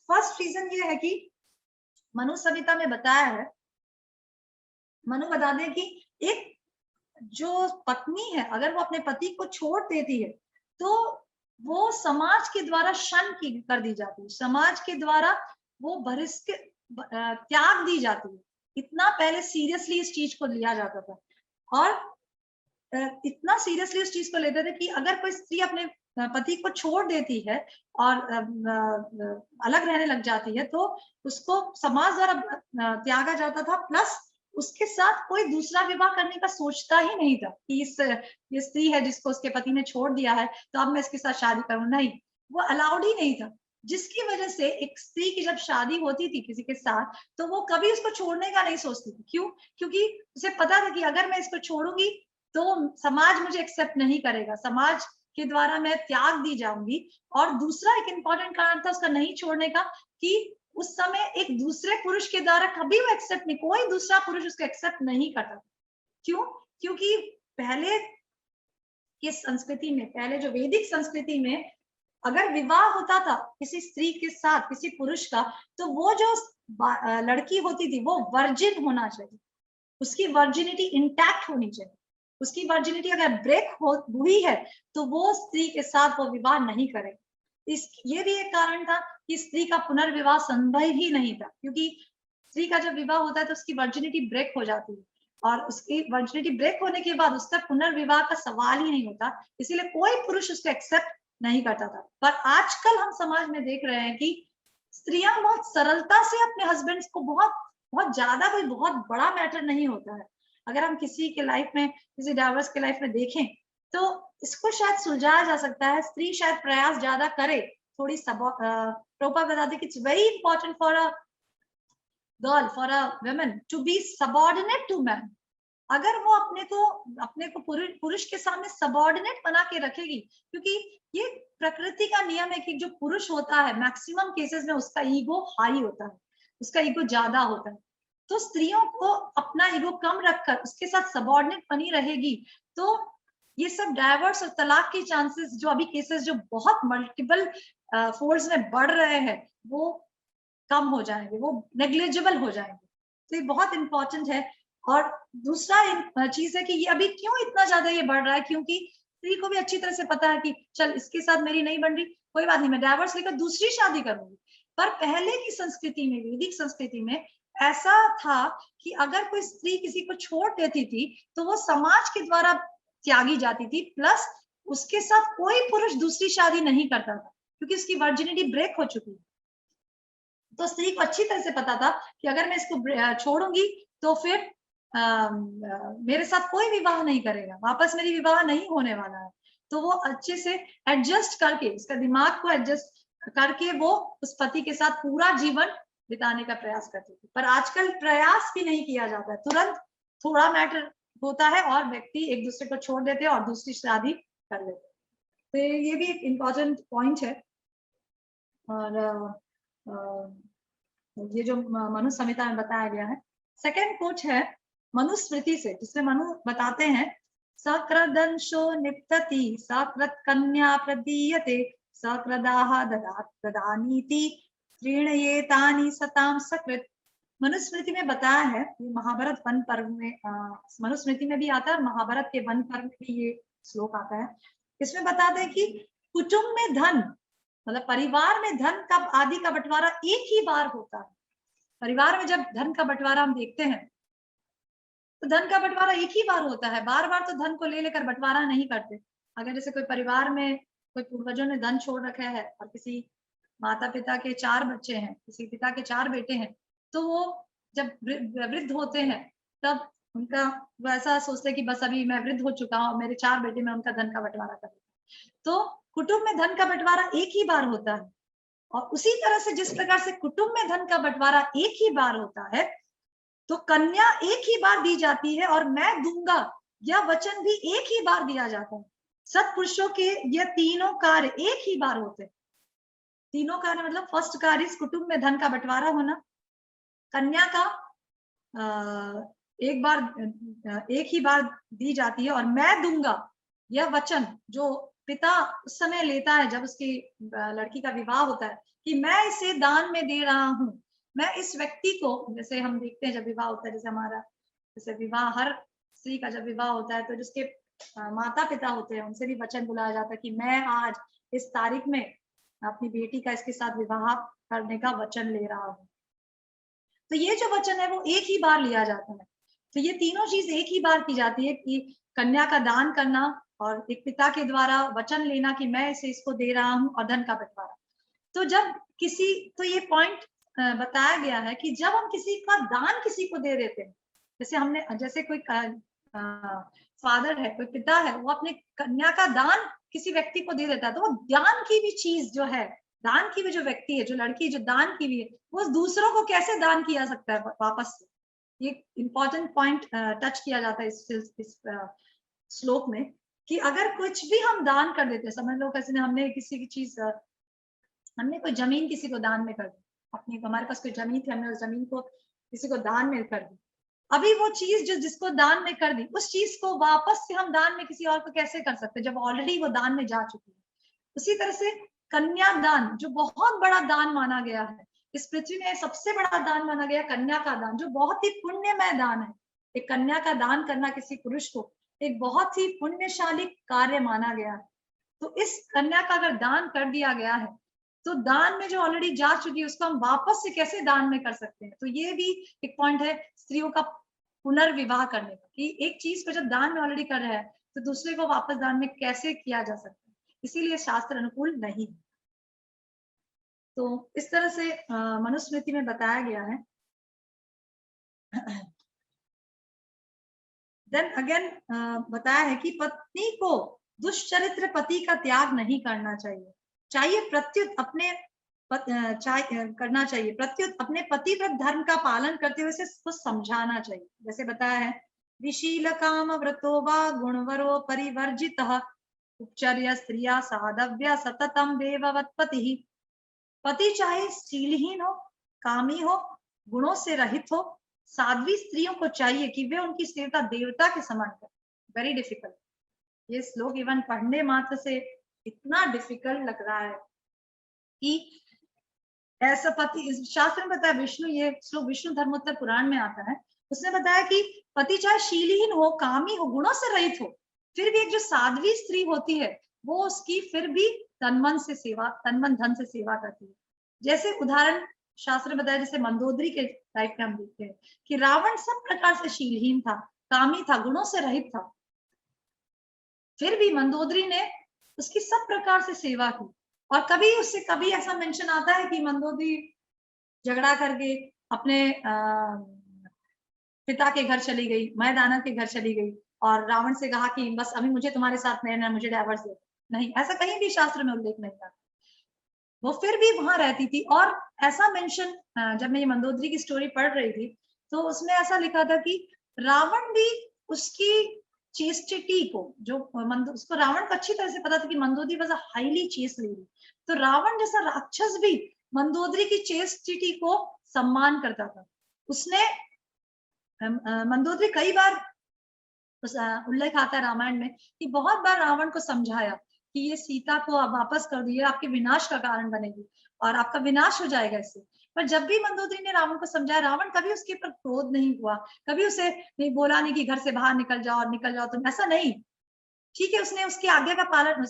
फर्स्ट रीजन ये है कि मनु संहिता में बताया है, मनु बता दें कि एक जो पत्नी है अगर वो अपने पति को छोड़ देती है तो वो समाज के द्वारा शन की कर दी जाती है, समाज के द्वारा वो बहिष्कृत त्याग दी जाती है। इतना पहले सीरियसली इस चीज को लिया जाता था, और इतना सीरियसली उस चीज को लेते थे कि अगर कोई स्त्री अपने पति को छोड़ देती है और अलग रहने लग जाती है तो उसको समाज द्वारा त्यागा जाता था, प्लस उसके साथ कोई दूसरा विवाह करने का सोचता ही नहीं था कि ये स्त्री है जिसको उसके पति ने छोड़ दिया है तो अब मैं इसके साथ शादी करूं, नहीं, वो अलाउड ही नहीं था। जिसकी वजह से एक स्त्री की जब शादी होती थी किसी के साथ तो वो कभी उसको छोड़ने का नहीं सोचती थी। क्यों? क्योंकि उसे पता था कि अगर मैं इसको छोड़ूंगी तो समाज मुझे एक्सेप्ट नहीं करेगा, समाज के द्वारा मैं त्याग दी जाऊंगी। और दूसरा एक इंपॉर्टेंट कारण था उसका नहीं छोड़ने का कि उस समय एक दूसरे पुरुष के द्वारा कभी वो एक्सेप्ट नहीं, कोई दूसरा पुरुष उसको एक्सेप्ट नहीं करता। क्यों? क्योंकि पहले की संस्कृति में, पहले जो वैदिक संस्कृति में अगर विवाह होता था किसी स्त्री के साथ किसी पुरुष का, तो वो जो लड़की होती थी वो वर्जिन होना चाहिए, उसकी वर्जिनिटी इंटैक्ट होनी चाहिए। उसकी वर्जिनिटी अगर ब्रेक हुई है तो वो स्त्री के साथ वो विवाह नहीं करेगी। ये भी एक कारण था कि स्त्री का पुनर्विवाह संभव ही नहीं था, क्योंकि स्त्री का जब विवाह होता है तो उसकी वर्जिनिटी ब्रेक हो जाती है, और उसकी वर्जिनिटी ब्रेक होने के बाद उसका पुनर्विवाह का सवाल ही नहीं होता, इसीलिए कोई पुरुष उसको एक्सेप्ट नहीं करता था। पर आजकल हम समाज में देख रहे हैं कि स्त्रियां बहुत सरलता से अपने हस्बैंड्स को बहुत ज्यादा कोई बहुत बड़ा मैटर नहीं होता है। अगर हम किसी के लाइफ में, किसी डाइवर्स के लाइफ में देखें तो इसको शायद सुलझाया जा सकता है, स्त्री शायद प्रयास ज्यादा करे थोड़ी प्रभुपाद बताते कि it's very important for a girl, for a women to be subordinate to man. अगर वो अपने को पुरुष के सामने सबऑर्डिनेट बना के रखेगी, क्योंकि ये प्रकृति का नियम है कि जो पुरुष होता है मैक्सिमम केसेस में उसका ईगो हाई होता है, उसका ईगो ज्यादा होता है। तो स्त्रियों को अपना ईगो कम रखकर उसके साथ सबऑर्डिनेट बनी रहेगी, तो ये सब डाइवोर्स और तलाक के चांसेस, जो अभी केसेस जो बहुत मल्टीपल फोर्स में बढ़ रहे हैं, वो कम हो जाएंगे, वो नेग्लिजिबल हो जाएंगे। तो ये बहुत इंपॉर्टेंट है। और दूसरा चीज है कि ये अभी क्यों इतना ज्यादा ये बढ़ रहा है, क्योंकि स्त्री को भी अच्छी तरह से पता है कि चल इसके साथ मेरी नहीं बन रही, कोई बात नहीं, मैं डाइवोर्स लेकर दूसरी शादी करूंगी। पर पहले की संस्कृति में, वैदिक संस्कृति में ऐसा था कि अगर कोई स्त्री किसी को छोड़ देती थी तो वो समाज के द्वारा त्यागी जाती थी, प्लस उसके साथ कोई पुरुष दूसरी शादी नहीं करता था, क्योंकि उसकी वर्जिनिटी ब्रेक हो चुकी है। तो स्त्री को अच्छी तरह से पता था कि अगर मैं इसको छोड़ूंगी तो फिर मेरे साथ कोई विवाह नहीं करेगा, वापस मेरी विवाह नहीं होने वाला है। तो वो अच्छे से एडजस्ट करके, उसका दिमाग को एडजस्ट करके वो उस पति के साथ पूरा जीवन बिताने का प्रयास करती थी। पर आजकल प्रयास भी नहीं किया जाता है, तुरंत थोड़ा मैटर होता है और व्यक्ति एक दूसरे को छोड़ देते हैं और दूसरी शादी कर लेते हैं। तो ये भी एक इम्पोर्टेंट पॉइंट है। और ये जो मनुस्मृति संहिता में बताया गया है। सेकंड कोट है मनुस्मृति से, जिसमें मनु बताते हैं, सक्रदंशो निपतति सकृत कन्या प्रदीयते सक्रदाह ददानीति त्रीणयेतानि सताम सकृत। मनुस्मृति में बताया है, ये महाभारत वन पर्व में मनुस्मृति में भी आता है और महाभारत के वन पर्व में भी ये श्लोक आता है। इसमें बताते हैं कि कुटुंब में धन, मतलब परिवार में धन का आदि का बंटवारा एक ही बार होता है। परिवार में जब धन का बंटवारा हम देखते हैं तो धन का बंटवारा एक ही बार होता है, बार बार तो धन को ले लेकर बंटवारा नहीं करते। अगर जैसे कोई परिवार में कोई पूर्वजों ने धन छोड़ रखा है और किसी माता पिता के 4 बच्चे हैं, किसी पिता के 4 बेटे हैं, तो वो जब वृद्ध होते हैं तब उनका वो ऐसा सोचते हैं कि बस अभी मैं वृद्ध हो चुका हूँ, मेरे 4 बेटे, मैं उनका धन का बंटवारा कर। तो कुटुंब में धन का बंटवारा एक ही बार होता है। और उसी तरह से जिस प्रकार से कुटुंब में धन का बंटवारा एक ही बार होता है, तो कन्या एक ही बार दी जाती है और मैं दूंगा यह वचन भी एक ही बार दिया जाता है। सत्पुरुषों के ये तीनों कार्य एक ही बार होते हैं। तीनों कार्य मतलब फर्स्ट कार्य कुटुंब में धन का बंटवारा होना, कन्या का एक ही बार दी जाती है, और मैं दूंगा यह वचन जो पिता उस समय लेता है जब उसकी लड़की का विवाह होता है, कि मैं इसे दान में दे रहा हूँ। मैं इस व्यक्ति को, जैसे हम देखते हैं जब विवाह होता है, जैसे हमारा जैसे विवाह, हर स्त्री का जब विवाह होता है तो जिसके माता पिता होते हैं उनसे भी वचन बुलाया जाता है कि मैं आज इस तारीख में अपनी बेटी का इसके साथ विवाह करने का वचन ले रहा हूँ। तो ये जो वचन है वो एक ही बार लिया जाता है। तो ये तीनों चीज एक ही बार की जाती है, कि कन्या का दान करना और एक पिता के द्वारा वचन लेना कि मैं इसे इसको दे रहा हूँ, और धन का बंटवारा। तो जब किसी, तो ये पॉइंट बताया गया है कि जब हम किसी का दान किसी को दे देते हैं, जैसे हमने, जैसे कोई फादर है, कोई पिता है, वो अपने कन्या का दान किसी व्यक्ति को दे देता है, तो वो दान की भी चीज जो है, दान की भी जो व्यक्ति है, जो लड़की जो दान की भी है, वो दूसरों को कैसे दान किया सकता है वापस से। ये इंपॉर्टेंट पॉइंट टच किया जाता है इस श्लोक में, कि अगर कुछ भी हम दान कर देते हैं, समझ लो कैसे हमने किसी की चीज, हमने कोई जमीन किसी को दान में कर दी, अपनी, हमारे पास कोई जमीन थी, हमने उस जमीन को किसी को दान में कर दी। अभी वो चीज जो जिसको दान में कर दी, उस चीज को वापस से हम दान में किसी और को कैसे कर सकते, जब ऑलरेडी वो दान में जा चुकी है। उसी तरह से कन्यादान, जो बहुत बड़ा दान माना गया है, इस पृथ्वी में सबसे बड़ा दान माना गया कन्या का दान, जो बहुत ही पुण्यमय दान है। एक कन्या का दान करना किसी पुरुष को एक बहुत ही पुण्यशाली कार्य माना गया है। तो इस कन्या का अगर दान कर दिया गया है, तो दान में जो ऑलरेडी जा चुकी है उसको हम वापस से कैसे दान में कर सकते हैं। तो ये भी एक पॉइंट है स्त्रियों का पुनर्विवाह करने का, कि एक चीज को जब दान में ऑलरेडी कर रहा है तो दूसरे को वापस दान में कैसे किया जा सकता है, इसीलिए शास्त्र अनुकूल नहीं। तो इस तरह से मनुस्मृति में बताया गया है। देन अगेन बताया है कि पत्नी को दुष्चरित्र पति का त्याग नहीं करना चाहिए। चाहिए प्रत्युत अपने करना चाहिए, प्रत्युत अपने पतिव्रत धर्म का पालन करते हुए उसको समझाना चाहिए। जैसे बताया है, विशील काम व्रतो वा गुणवरो परिवर्जितः उपचर्य स्त्रिया साधव्य सततम देववत्पति। पति चाहे शीलहीन हो, कामी हो, गुणों से रहित हो, साध्वी स्त्रियों को चाहिए कि वे उनकी सेवता देवता के समान करें। वेरी डिफिकल्ट, ये श्लोक इवन पढ़ने मात्र से इतना डिफिकल्ट लग रहा है कि ऐसा पति, शास्त्र में बताया, विष्णु, ये श्लोक विष्णु धर्मोत्तर पुराण में आता है, उसने बताया कि पति चाहे शीलहीन हो, कामी हो, गुणों से रहित हो, फिर भी एक जो साध्वी स्त्री होती है वो उसकी फिर भी तन मन धन से सेवा करती है। जैसे उदाहरण शास्त्र में बताया, जैसे मंदोदरी के लाइफ में हम देखते हैं कि रावण सब प्रकार से शीलहीन था, कामी था, गुणों से रहित था, फिर भी मंदोदरी ने उसकी सब प्रकार से सेवा की। और कभी ऐसा मेंशन आता है कि मंदोदरी झगड़ा करके अपने पिता के घर चली गई, मैदाना के घर चली गई और रावण से कहा कि बस अभी मुझे तुम्हारे साथ रहना है, मुझे डाइवर्स दे। नहीं, ऐसा कहीं भी शास्त्र में उल्लेख नहीं था। वो फिर भी वहां रहती थी। और ऐसा मेंशन, जब मैं ये मंदोदरी की स्टोरी पढ़ रही थी तो उसमें ऐसा लिखा था कि रावण भी उसकी चेस्टिटी को, जो उसको रावण को अच्छी तरह से पता था कि Mandodari was a highly chest lady, तो रावण जैसा राक्षस भी मंदोदरी की चेस्टिटी को सम्मान करता था। उसने मंदोदरी कई बार उल्लेख आता है रामायण में कि बहुत बार रावण को समझाया कि ये सीता को आप वापस कर दिए, आपके विनाश का कारण बनेगी और आपका विनाश हो जाएगा इससे। पर जब भी मंदोदरी ने रावण को समझाया, रावण कभी उसके ऊपर क्रोध नहीं हुआ, कभी उसे नहीं बोला नहीं कि घर से बाहर निकल जाओ, निकल जाओ तुम, ऐसा नहीं। ठीक है, उसने उसकी आज्ञा का पालन,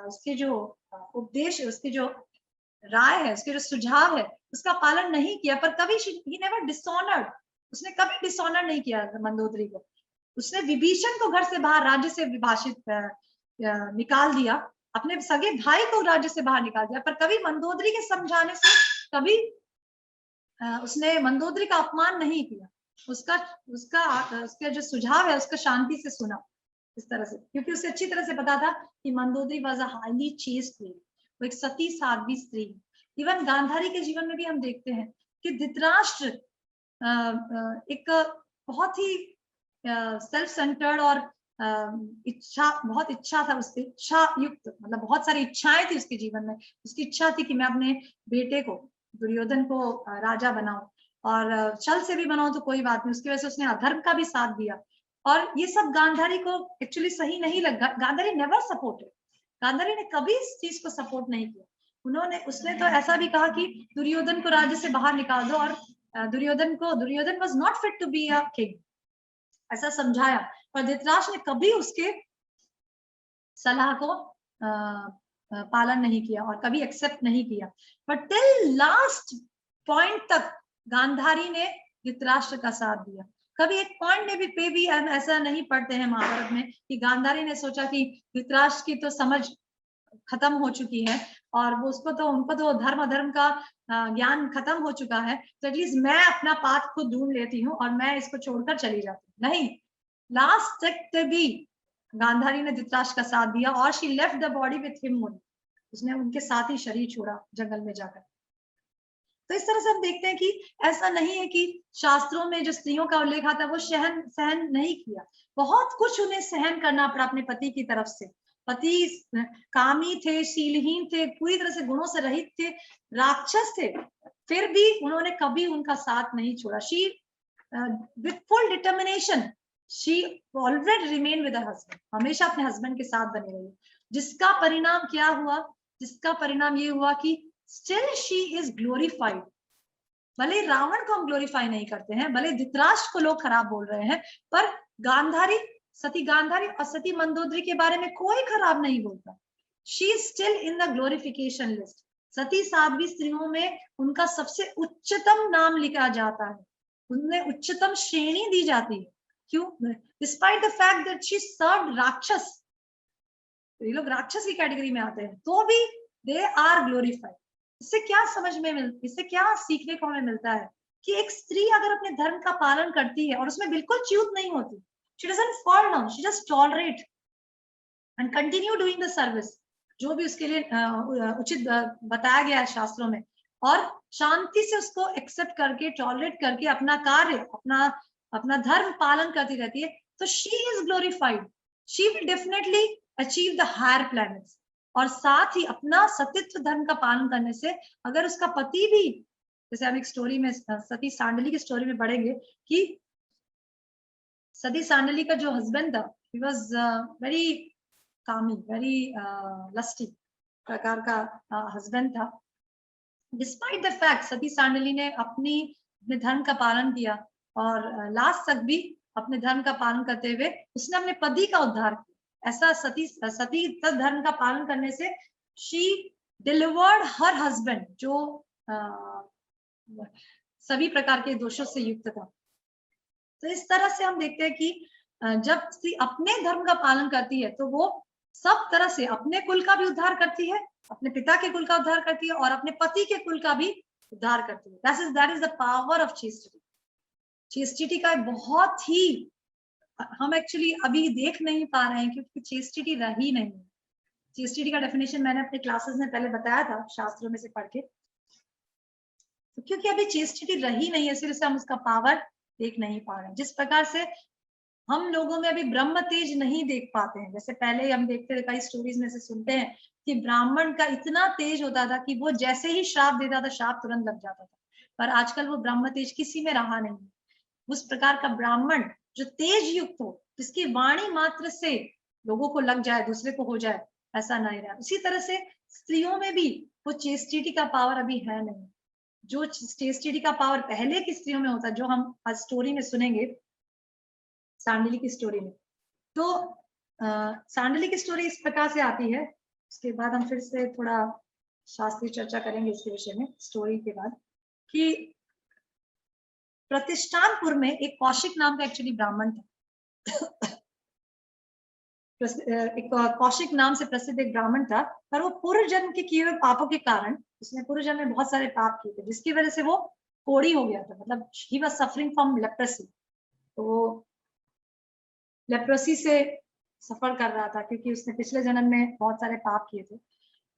उसके जो उपदेश, उसके जो राय है, उसके जो सुझाव है, उसका पालन नहीं किया, पर कभी ही नेवर डिसऑनर्ड, उसने कभी डिसऑनर नहीं किया मंदोदरी को। उसने विभीषण को घर से बाहर, राज्य से विभाषित निकाल दिया, अपने सगे भाई को राज्य से बाहर निकाल दिया, पर कभी मंदोदरी के समझाने से कभी उसने मंदोदरी का अपमान नहीं किया। उसका जो सुझाव है उसका शांति से सुना, इस तरह से, क्योंकि उसे अच्छी तरह से पता था कि Mandodari was a highly chest lady, वो एक सती साध्वी स्त्री। इवन गांधारी के जीवन में भी हम देखते हैं कि धृतराष्ट्र एक बहुत ही सेल्फ सेंटर्ड और बहुत इच्छा था उसकी, इच्छा युक्त, मतलब बहुत सारी इच्छाएं थी उसके जीवन में। उसकी इच्छा थी कि मैं अपने बेटे को, दुर्योधन को राजा बनाऊं, और छल से भी बनाऊं तो कोई बात नहीं, उसकी वजह से उसने अधर्म का भी साथ दिया। और ये सब गांधारी को एक्चुअली सही नहीं लगा। गांधारी नेवर सपोर्टेड, गांधारी ने कभी इस चीज को सपोर्ट नहीं किया। उसने तो ऐसा भी कहा कि दुर्योधन को राज्य से बाहर निकाल दो, और Duryodhana was not fit to be a king, ऐसा समझाया। पर धृतराष्ट्र ने कभी उसके सलाह को पालन नहीं किया और कभी एक्सेप्ट नहीं किया। बट टिल लास्ट पॉइंट तक गांधारी ने धृतराष्ट्र का साथ दिया। कभी एक पॉइंट में भी हम ऐसा नहीं पढ़ते हैं महाभारत में कि गांधारी ने सोचा कि धृतराष्ट्र की तो समझ खत्म हो चुकी है और वो उनको तो धर्म अधर्म का ज्ञान खत्म हो चुका है, तो एटलीस्ट मैं अपना पाथ खुद ढूंढ लेती हूँ और मैं इसको छोड़कर चली जाती हूँ। नहीं, लास्ट तक भी गांधारी ने धृतराष्ट्र का साथ दिया और she left the body with him, उसने उनके साथ ही शरीर छोड़ा जंगल में जाकर। तो इस तरह से हम देखते हैं कि ऐसा नहीं है कि शास्त्रों में जो स्त्रियों का उल्लेख आता है वो सहन नहीं किया, बहुत कुछ उन्हें सहन करना पड़ा अपने पति की तरफ से। पति कामी थे, शीलहीन थे, पूरी तरह से गुणों से रहित थे, राक्षस थे, फिर भी उन्होंने कभी उनका साथ नहीं छोड़ा। She with full determination she always remain with her husband, हमेशा अपने हस्बैंड के साथ बनी रही। जिसका परिणाम क्या हुआ? जिसका परिणाम ये हुआ कि स्टिल शी इज ग्लोरीफाइड। भले रावण को हम ग्लोरीफाई नहीं करते हैं, भले धृतराष्ट्र को लोग खराब बोल रहे हैं, पर गांधारी, सती गांधारी और सती मंदोदरी के बारे में कोई खराब नहीं बोलता। She is still in the glorification list. सती साध्वी स्त्रियों में उनका सबसे उच्चतम नाम लिखा जाता है, उनमें उच्चतम श्रेणी दी जाती है। क्यों? Despite the fact that she served राक्षस, तो ये लोग राक्षस की कैटेगरी में आते हैं, तो भी दे आर ग्लोरीफाइड। इससे क्या सीखने को हमें मिलता है कि एक स्त्री अगर अपने धर्म का पालन करती है और उसमें बिल्कुल च्यूत नहीं होती, she doesn't fall down, she just tolerate and continue doing the service, जो भी उसके लिए उचित बताया गया है शास्त्रों में, और शांति से उसको एक्सेप्ट करके, टॉलरेट करके अपना कार्य, अपना धर्म पालन करती रहती है, तो she is glorified, she will definitely achieve the higher planets. और साथ ही अपना सतीत्व धर्म का पालन करने से अगर उसका पति भी, जैसे हम एक स्टोरी में सती सांडली की स्टोरी में पढ़ेंगे कि सती सांडली का जो हस्बैंड था, ही वाज वेरी कामी, वेरी लस्टी प्रकार का हस्बैंड था। डिस्पाइट द फैक्ट सती सांडली ने अपने धर्म का पालन किया, और लास्ट तक भी अपने धर्म का पालन करते हुए उसने अपने पति का उद्धार किया। ऐसा सती धर्म का पालन करने से शी डिलीवर्ड हर हस्बैंड, जो सभी प्रकार के दोषों से युक्त था। तो इस तरह से हम देखते हैं कि जब स्त्री अपने धर्म का पालन करती है तो वो सब तरह से अपने कुल का भी उद्धार करती है, अपने पिता के कुल का उद्धार करती है, और अपने पति के कुल का भी उद्धार करती है। That is the power of chastity. Chastity का बहुत ही हम एक्चुअली अभी देख नहीं पा रहे हैं, क्योंकि चेस्टिटी रही नहीं। चेस्टिटी का डेफिनेशन मैंने अपने क्लासेस में पहले बताया था, शास्त्रों में से पढ़ के। तो क्योंकि अभी चेस्टिटी रही नहीं है, इसलिए हम उसका पावर देख नहीं पा रहे हैं। जिस प्रकार से हम लोगों में अभी ब्रह्म तेज नहीं देख पाते हैं, जैसे पहले हम देखते थे, कई स्टोरीज में से सुनते हैं कि ब्राह्मण का इतना तेज होता था कि वो जैसे ही श्राप देता था, श्राप तुरंत लग जाता था। पर आजकल वो ब्रह्म तेज किसी में रहा नहीं। उस प्रकार का ब्राह्मण जो तेज युक्त हो, जिसकी वाणी मात्र से लोगों को लग जाए, दूसरे को हो जाए, ऐसा नहीं रहा। उसी तरह से स्त्रियों में भी वो चेस्टिटी का पावर अभी है नहीं। जो चेस्टिटी का पावर पहले की स्त्रियों में होता, जो हम आज स्टोरी में सुनेंगे, सांडली की स्टोरी में, तो सांडली की स्टोरी इस प्रकार से आती है। उसके बाद हम फिर से थोड़ा शास्त्रीय चर्चा करेंगे इसके विषय में, स्टोरी के बाद, कि प्रतिष्ठानपुर में एक कौशिक नाम का एक्चुअली ब्राह्मण था। एक कौशिक नाम से प्रसिद्ध एक ब्राह्मण था, पर वो पूर्व जन्म के किए हुए पापों के कारण, उसने पूर्व जन्म में बहुत सारे पाप किए थे, जिसकी वजह से वो कोढ़ी हो गया था, मतलब he was suffering from leprosy. तो वो लेप्रोसी से सफर कर रहा था, क्योंकि उसने पिछले जन्म में बहुत सारे पाप किए थे।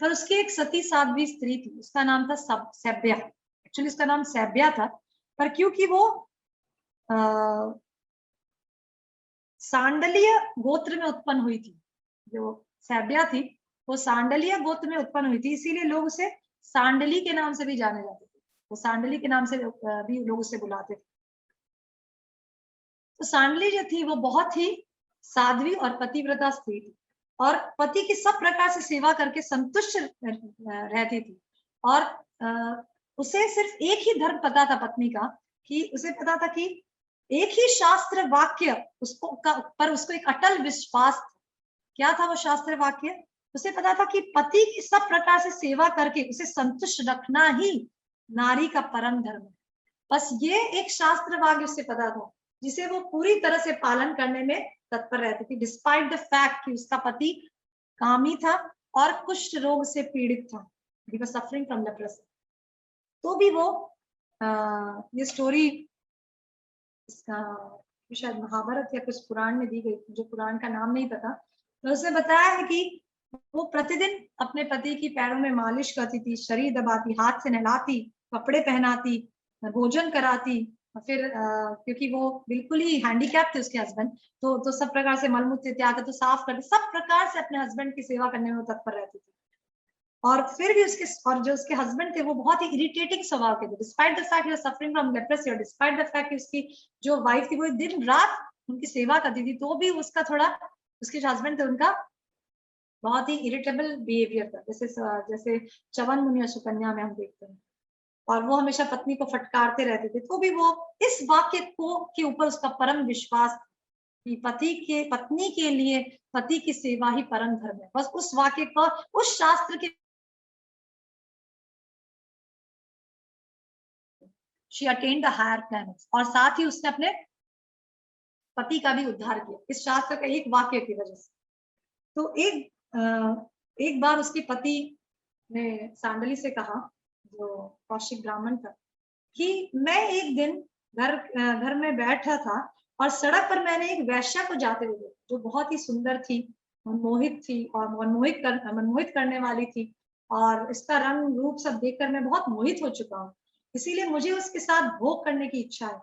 पर उसकी एक सती साध्वी स्त्री थी, उसका नाम था सैब्या। एक्चुअली उसका नाम सैब्या था, पर क्योंकि वो सांडलीय गोत्र में उत्पन्न हुई थी, जो सैब्या थी वो सांडलीय गोत्र में उत्पन्न हुई थी, इसीलिए लोग उसे सांडली के नाम से भी जाने जाते थे। वो सांडली के नाम से भी लोग उसे बुलाते थे। तो सांडली जो थी वो बहुत ही साध्वी और पतिव्रता स्त्री थी, और पति की सब प्रकार से सेवा करके संतुष्ट रहती थी। और उसे सिर्फ एक ही धर्म पता था पत्नी का, कि उसे पता था कि एक ही शास्त्र वाक्य पर उसको एक अटल विश्वास था। क्या था वो शास्त्र वाक्य? उसे पता था कि पति की सब प्रकार से सेवा करके उसे संतुष्ट रखना ही नारी का परम धर्म है। बस ये एक शास्त्र वाक्य उसे पता था, जिसे वो पूरी तरह से पालन करने में तत्पर रहती थी, डिस्पाइट द फैक्ट कि उसका पति कामी था और कुष्ठ रोग से पीड़ित था, he was suffering from leprosy. तो भी वो ये स्टोरी इसका शायद महाभारत या कुछ पुराण में दी गई, जो पुराण का नाम नहीं पता, तो उसने बताया है कि वो प्रतिदिन अपने पति की पैरों में मालिश करती थी, शरीर दबाती, हाथ से नहलाती, कपड़े पहनाती, भोजन कराती। फिर क्योंकि वो बिल्कुल ही हैंडीकैप थे उसके हस्बैंड, तो सब प्रकार से मलमूत्र त्याग तो साफ करती, सब प्रकार से अपने हस्बैंड की सेवा करने में तत्पर रहती थी। और फिर भी जो उसके हस्बैंड थे वो बहुत ही इरिटेटिंग स्वभाव के थे, despite the fact he was suffering from leprosy, और डिस्पाइट द फैक्ट कि उसकी जो वाइफ थी वो दिन रात उनकी सेवा करती थी, तो भी उसका थोड़ा, उसके जो हस्बैंड थे उनका बहुत ही इरिटेबल बिहेवियर था, जैसे चवन मुनि और सुकन्या में हम देखते हैं। और वो हमेशा पत्नी को फटकारते रहते थे, तो भी वो इस वाक्य के ऊपर उसका परम विश्वास कि पत्नी के लिए पति की सेवा ही परम धर्म है। बस उस वाक्य को, उस शास्त्र के she attained the higher planets, और साथ ही उसने अपने पति का भी उद्धार किया इस शास्त्र का एक वाक्य की वजह से। तो एक बार उसके पति ने सांडली से कहा, जो कौशिक ब्राह्मण था, कि मैं एक दिन घर में बैठा था और सड़क पर मैंने एक वैश्या को जाते हुए देखा, जो बहुत ही सुंदर थी, मनमोहित थी और मनमोहित करने वाली थी, और इसका रंग रूप सब देखकर मैं बहुत मोहित हो चुका हूँ, इसीलिए मुझे उसके साथ भोग करने की इच्छा है।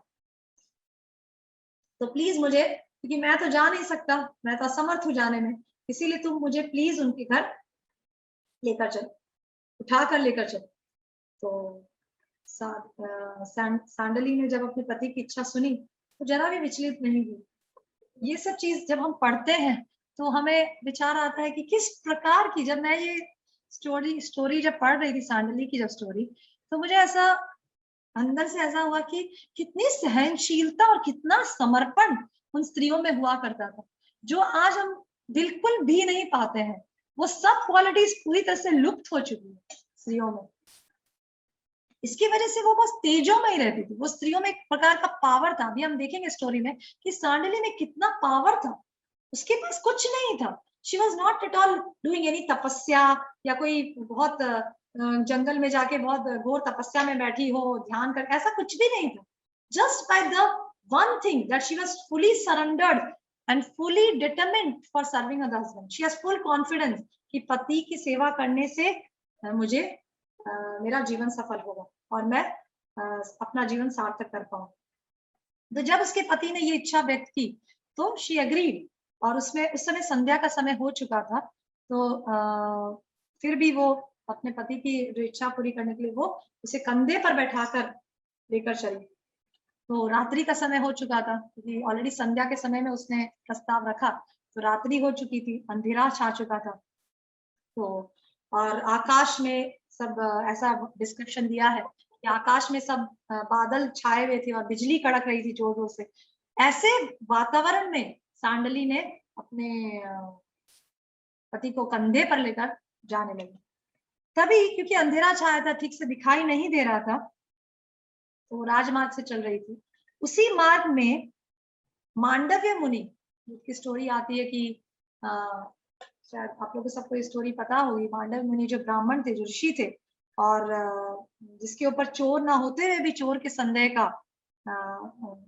तो प्लीज मुझे, क्योंकि मैं तो जा नहीं सकता, मैं तो असमर्थ हूँ जाने में, इसीलिए तुम मुझे प्लीज उनके घर लेकर चलो, उठा कर लेकर चलो। तो सांडली ने जब अपने पति की इच्छा सुनी तो जरा भी विचलित नहीं हुई। ये सब चीज जब हम पढ़ते हैं तो हमें विचार आता है कि किस प्रकार की, जब मैं ये स्टोरी जब पढ़ रही थी, सांडली की जब स्टोरी, तो मुझे ऐसा अंदर से ऐसा हुआ कि कितनी सहनशीलता और कितना समर्पण उन स्त्रियों में हुआ करता था, जो आज हम बिल्कुल भी नहीं पाते हैं। वो सब क्वालिटीज पूरी तरह से लुप्त हो चुकी है स्त्रियों में। इसकी वजह से वो बस तेजों में ही रहती थी, वो स्त्रियों में एक प्रकार का पावर था। अभी हम देखेंगे स्टोरी में कि सांडली में कितना पावर था, उसके पास कुछ नहीं था। She was not at all doing any तपस्या, या कोई बहुत जंगल में जाके बहुत घोर तपस्या में बैठी हो, ध्यान कर, ऐसा कुछ भी नहीं था। Just by the one thing that she was fully surrendered and fully determined for serving a husband. She has full confidence कि पति की सेवा करने से मुझे मेरा जीवन सफल होगा और मैं अपना जीवन सार्थक कर पाऊँ। तो जब उसके पति ने ये इच्छा व्यक्त की तो शी एग्रीड, और उसमें उस समय संध्या का समय हो चुका था। तो फिर भी वो अपने पति की जो इच्छा पूरी करने के लिए वो उसे कंधे पर बैठाकर लेकर चली। तो रात्रि का समय हो चुका था, क्योंकि ऑलरेडी संध्या के समय में उसने प्रस्ताव रखा, तो रात्रि हो चुकी थी, अंधेरा छा चुका था। तो और आकाश में सब ऐसा डिस्क्रिप्शन दिया है कि आकाश में सब बादल छाए हुए थे और बिजली कड़क रही थी जोर जोर से। ऐसे वातावरण में सांडली ने अपने पति को कंधे पर लेकर जाने लगी। तभी क्योंकि अंधेरा छाया था, ठीक से दिखाई नहीं दे रहा था, तो राजमार्ग से चल रही थी। उसी मार्ग में मांडव्य मुनि की स्टोरी आती है कि शायद आप लोगों को सबको ये स्टोरी पता होगी। मांडव्य मुनि जो ब्राह्मण थे, जो ऋषि थे, और जिसके ऊपर चोर ना होते हुए भी चोर के संदेह का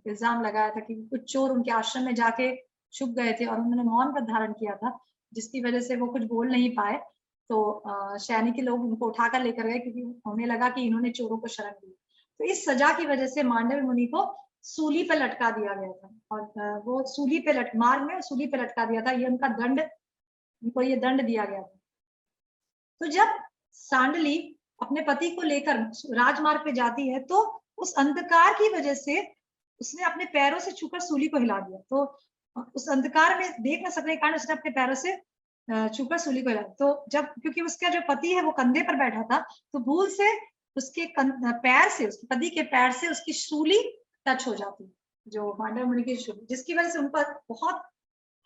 इल्जाम लगाया था कि कुछ चोर उनके आश्रम में जाके छुप गए थे और उन्होंने मौन व्रत धारण किया था, जिसकी वजह से वो कुछ बोल नहीं पाए। तो सैनिक के लोग उनको उठाकर लेकर गए, क्योंकि उन्हें लगा कि इन्होंने चोरों को शरण दी। तो इस सजा की वजह से मांडव्य मुनि को सूली पे लटका दिया गया था, और वो सूली पे मार्ग में सूली पे लटका दिया था। ये उनका दंड, उनको ये दंड दिया गया था। तो जब सांडली अपने पति को लेकर राजमार्ग पे जाती है तो उस अंधकार की वजह से उसने अपने पैरों से छूकर सूली को हिला दिया। तो उस अंधकार में देख न सकने के कारण उसने अपने पैरों से छूकर सूली को हिला। तो जब, क्योंकि उसका जो पति है वो कंधे पर बैठा था, तो भूल से उसके पैर से, उसके पति के पैर से उसकी सूली टच हो जाती है, जो मांडव्य मुनि की सूली, जिसकी वजह से उन पर बहुत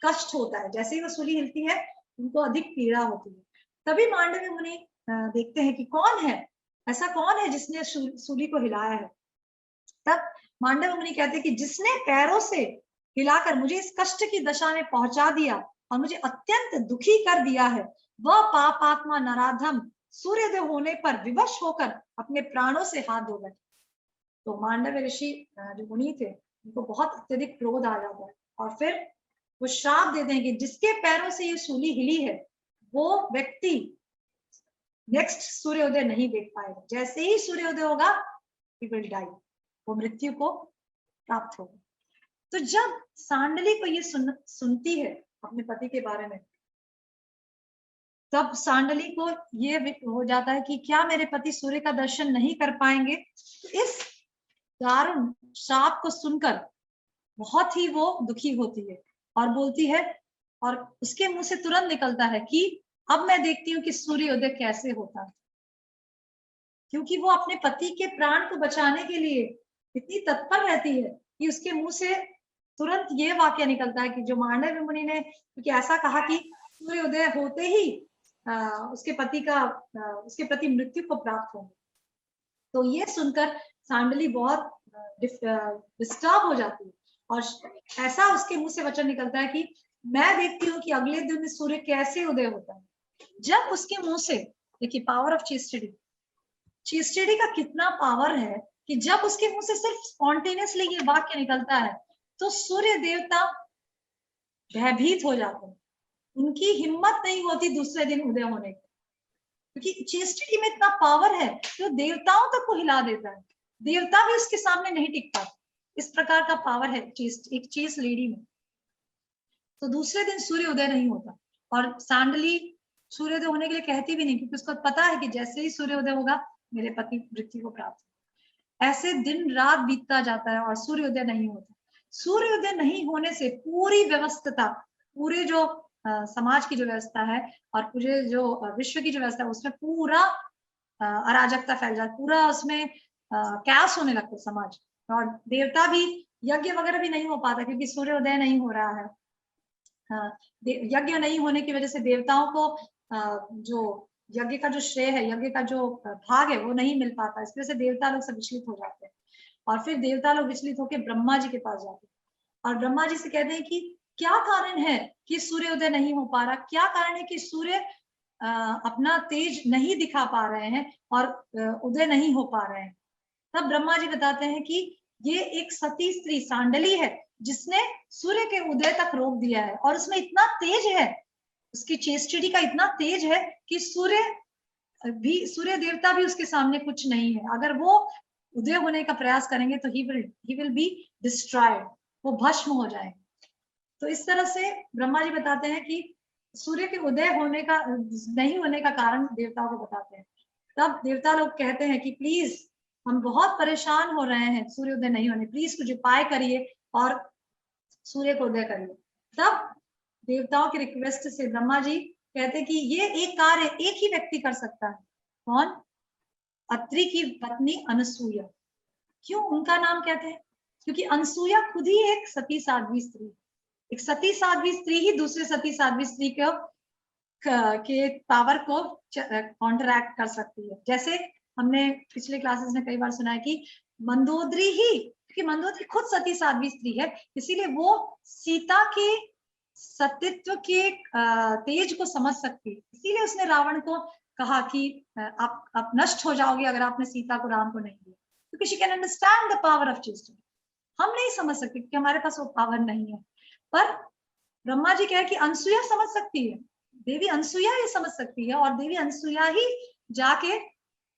कष्ट होता है। जैसे ही वो सूली हिलती है उनको अधिक पीड़ा होती है। तभी मांडव्य मुनि देखते हैं कि कौन है, ऐसा कौन है जिसने सूली को हिलाया है। तब मांडव्य मुनि कहते हैं कि जिसने पैरों से हिलाकर मुझे इस कष्ट की दशा में पहुंचा दिया और मुझे अत्यंत दुखी कर दिया है, वह पापात्मा नराधम सूर्योदय होने पर विवश होकर अपने प्राणों से हाथ धो बैठे। तो मांडव्य ऋषि जो मुनि थे, उनको बहुत अत्यधिक क्रोध आ जाता है और फिर वो श्राप देते हैं कि जिसके पैरों से ये सूली हिली है वो व्यक्ति नेक्स्ट सूर्योदय नहीं देख पाएगा। जैसे ही सूर्योदय होगा he will die, वो मृत्यु को प्राप्त होगा। तो जब सांडली को ये सुनती है अपने पति के बारे में, तब सांडली को ये हो जाता है कि क्या मेरे पति सूर्य का दर्शन नहीं कर पाएंगे। तो इस दारुण श्राप को सुनकर बहुत ही वो दुखी होती है और बोलती है, और उसके मुंह से तुरंत निकलता है कि अब मैं देखती हूँ कि सूर्योदय कैसे होता है। क्योंकि वो अपने पति के प्राण को बचाने के लिए इतनी तत्पर रहती है कि उसके मुंह से तुरंत ये वाक्य निकलता है कि जो मांडव्य मुनि ने, क्योंकि ऐसा कहा कि सूर्योदय होते ही उसके प्रति मृत्यु को प्राप्त होंगे। तो ये सुनकर सांडली बहुत डिस्टर्ब हो जाती है और ऐसा उसके मुंह से वचन निकलता है कि मैं देखती हूँ कि अगले दिन सूर्य कैसे उदय होता है। जब उसके मुंह से, देखिए पावर ऑफ चेस्टिडी का कितना पावर है कि जब उसके मुंह से सिर्फ स्पॉन्टेनियसली ये वाक्य निकलता है तो सूर्य देवता भयभीत हो जाते हैं। उनकी हिम्मत नहीं होती दूसरे दिन उदय होने की, क्योंकि चेस्टिटी में इतना पावर है जो देवताओं तक को हिला देता है, देवता भी उसके सामने नहीं टिक पाते, इस प्रकार का पावर है एक चेस्ट लेडी में। तो दूसरे दिन सूर्य उदय नहीं होता, और सांडली सूर्योदय होने के लिए कहती भी नहीं, क्योंकि उसको पता है कि जैसे ही सूर्योदय होगा मेरे पति मृत्यु को प्राप्त। ऐसे दिन रात बीतता जाता है और सूर्योदय नहीं होता। सूर्योदय नहीं होने से पूरी व्यवस्था, पूरे जो समाज की जो व्यवस्था है और पूरे जो विश्व की जो व्यवस्था है उसमें पूरा अराजकता फैल जाती, पूरा उसमें कैस होने लगता है समाज, और देवता भी, यज्ञ वगैरह भी नहीं हो पाता क्योंकि सूर्योदय नहीं हो रहा है। यज्ञ नहीं होने की वजह से देवताओं को जो यज्ञ का जो श्रेय है, यज्ञ का जो भाग है वो नहीं मिल पाता, इस वजह से देवता लोग सब विचलित हो जाते हैं। और फिर देवता लोग विचलित होकर ब्रह्मा जी के पास जाते हैं और ब्रह्मा जी से कहते हैं कि क्या कारण है कि सूर्योदय नहीं हो पा रहा, क्या कारण है कि सूर्य अपना तेज नहीं दिखा पा रहे हैं और उदय नहीं हो पा रहे हैं। तब ब्रह्मा जी बताते हैं कि ये एक सती स्त्री सांडली है जिसने सूर्य के उदय तक रोक दिया है, और उसमें इतना तेज है, उसकी चेस्टिटी का इतना तेज है कि सूर्य देवता भी उसके सामने कुछ नहीं है। अगर वो उदय होने का प्रयास करेंगे तो ही विल बी डिस्ट्रॉयड, वो भस्म हो जाएंगे। तो इस तरह से ब्रह्मा जी बताते हैं कि सूर्य के उदय होने का नहीं होने का कारण देवताओं को बताते हैं। तब देवता लोग कहते हैं कि प्लीज हम बहुत परेशान हो रहे हैं सूर्योदय नहीं होने, प्लीज कुछ उपाय करिए और सूर्य को उदय करिए। तब देवताओं की रिक्वेस्ट से ब्रह्मा जी कहते कि ये एक कार्य एक ही व्यक्ति कर सकता है। कौन? अत्रि की पत्नी अनसुईया। क्यों उनका नाम कहते हैं? क्योंकि अनसुईया खुद ही एक सती साध्वी स्त्री, एक सती साध्वी स्त्री ही दूसरे सती साध्वी स्त्री के पावर को कॉन्ट्रैक्ट कर सकती है। जैसे हमने पिछले क्लासेस में कई बार सुना है कि मंदोदरी ही, क्योंकि मंदोदरी खुद सती साध्वी स्त्री है, इसीलिए वो सीता के सतीत्व के तेज को समझ सकती है, इसीलिए उसने रावण को कहा कि आप नष्ट हो जाओगे अगर आपने सीता को राम को नहीं दिया, क्योंकि she can understand the power of chastity. हम नहीं समझ सकते क्योंकि हमारे पास वो पावर नहीं है, पर ब्रह्मा जी कहे कि अनसुईया समझ सकती है, देवी अनसुईया ये समझ सकती है, और देवी अनसुईया ही जाके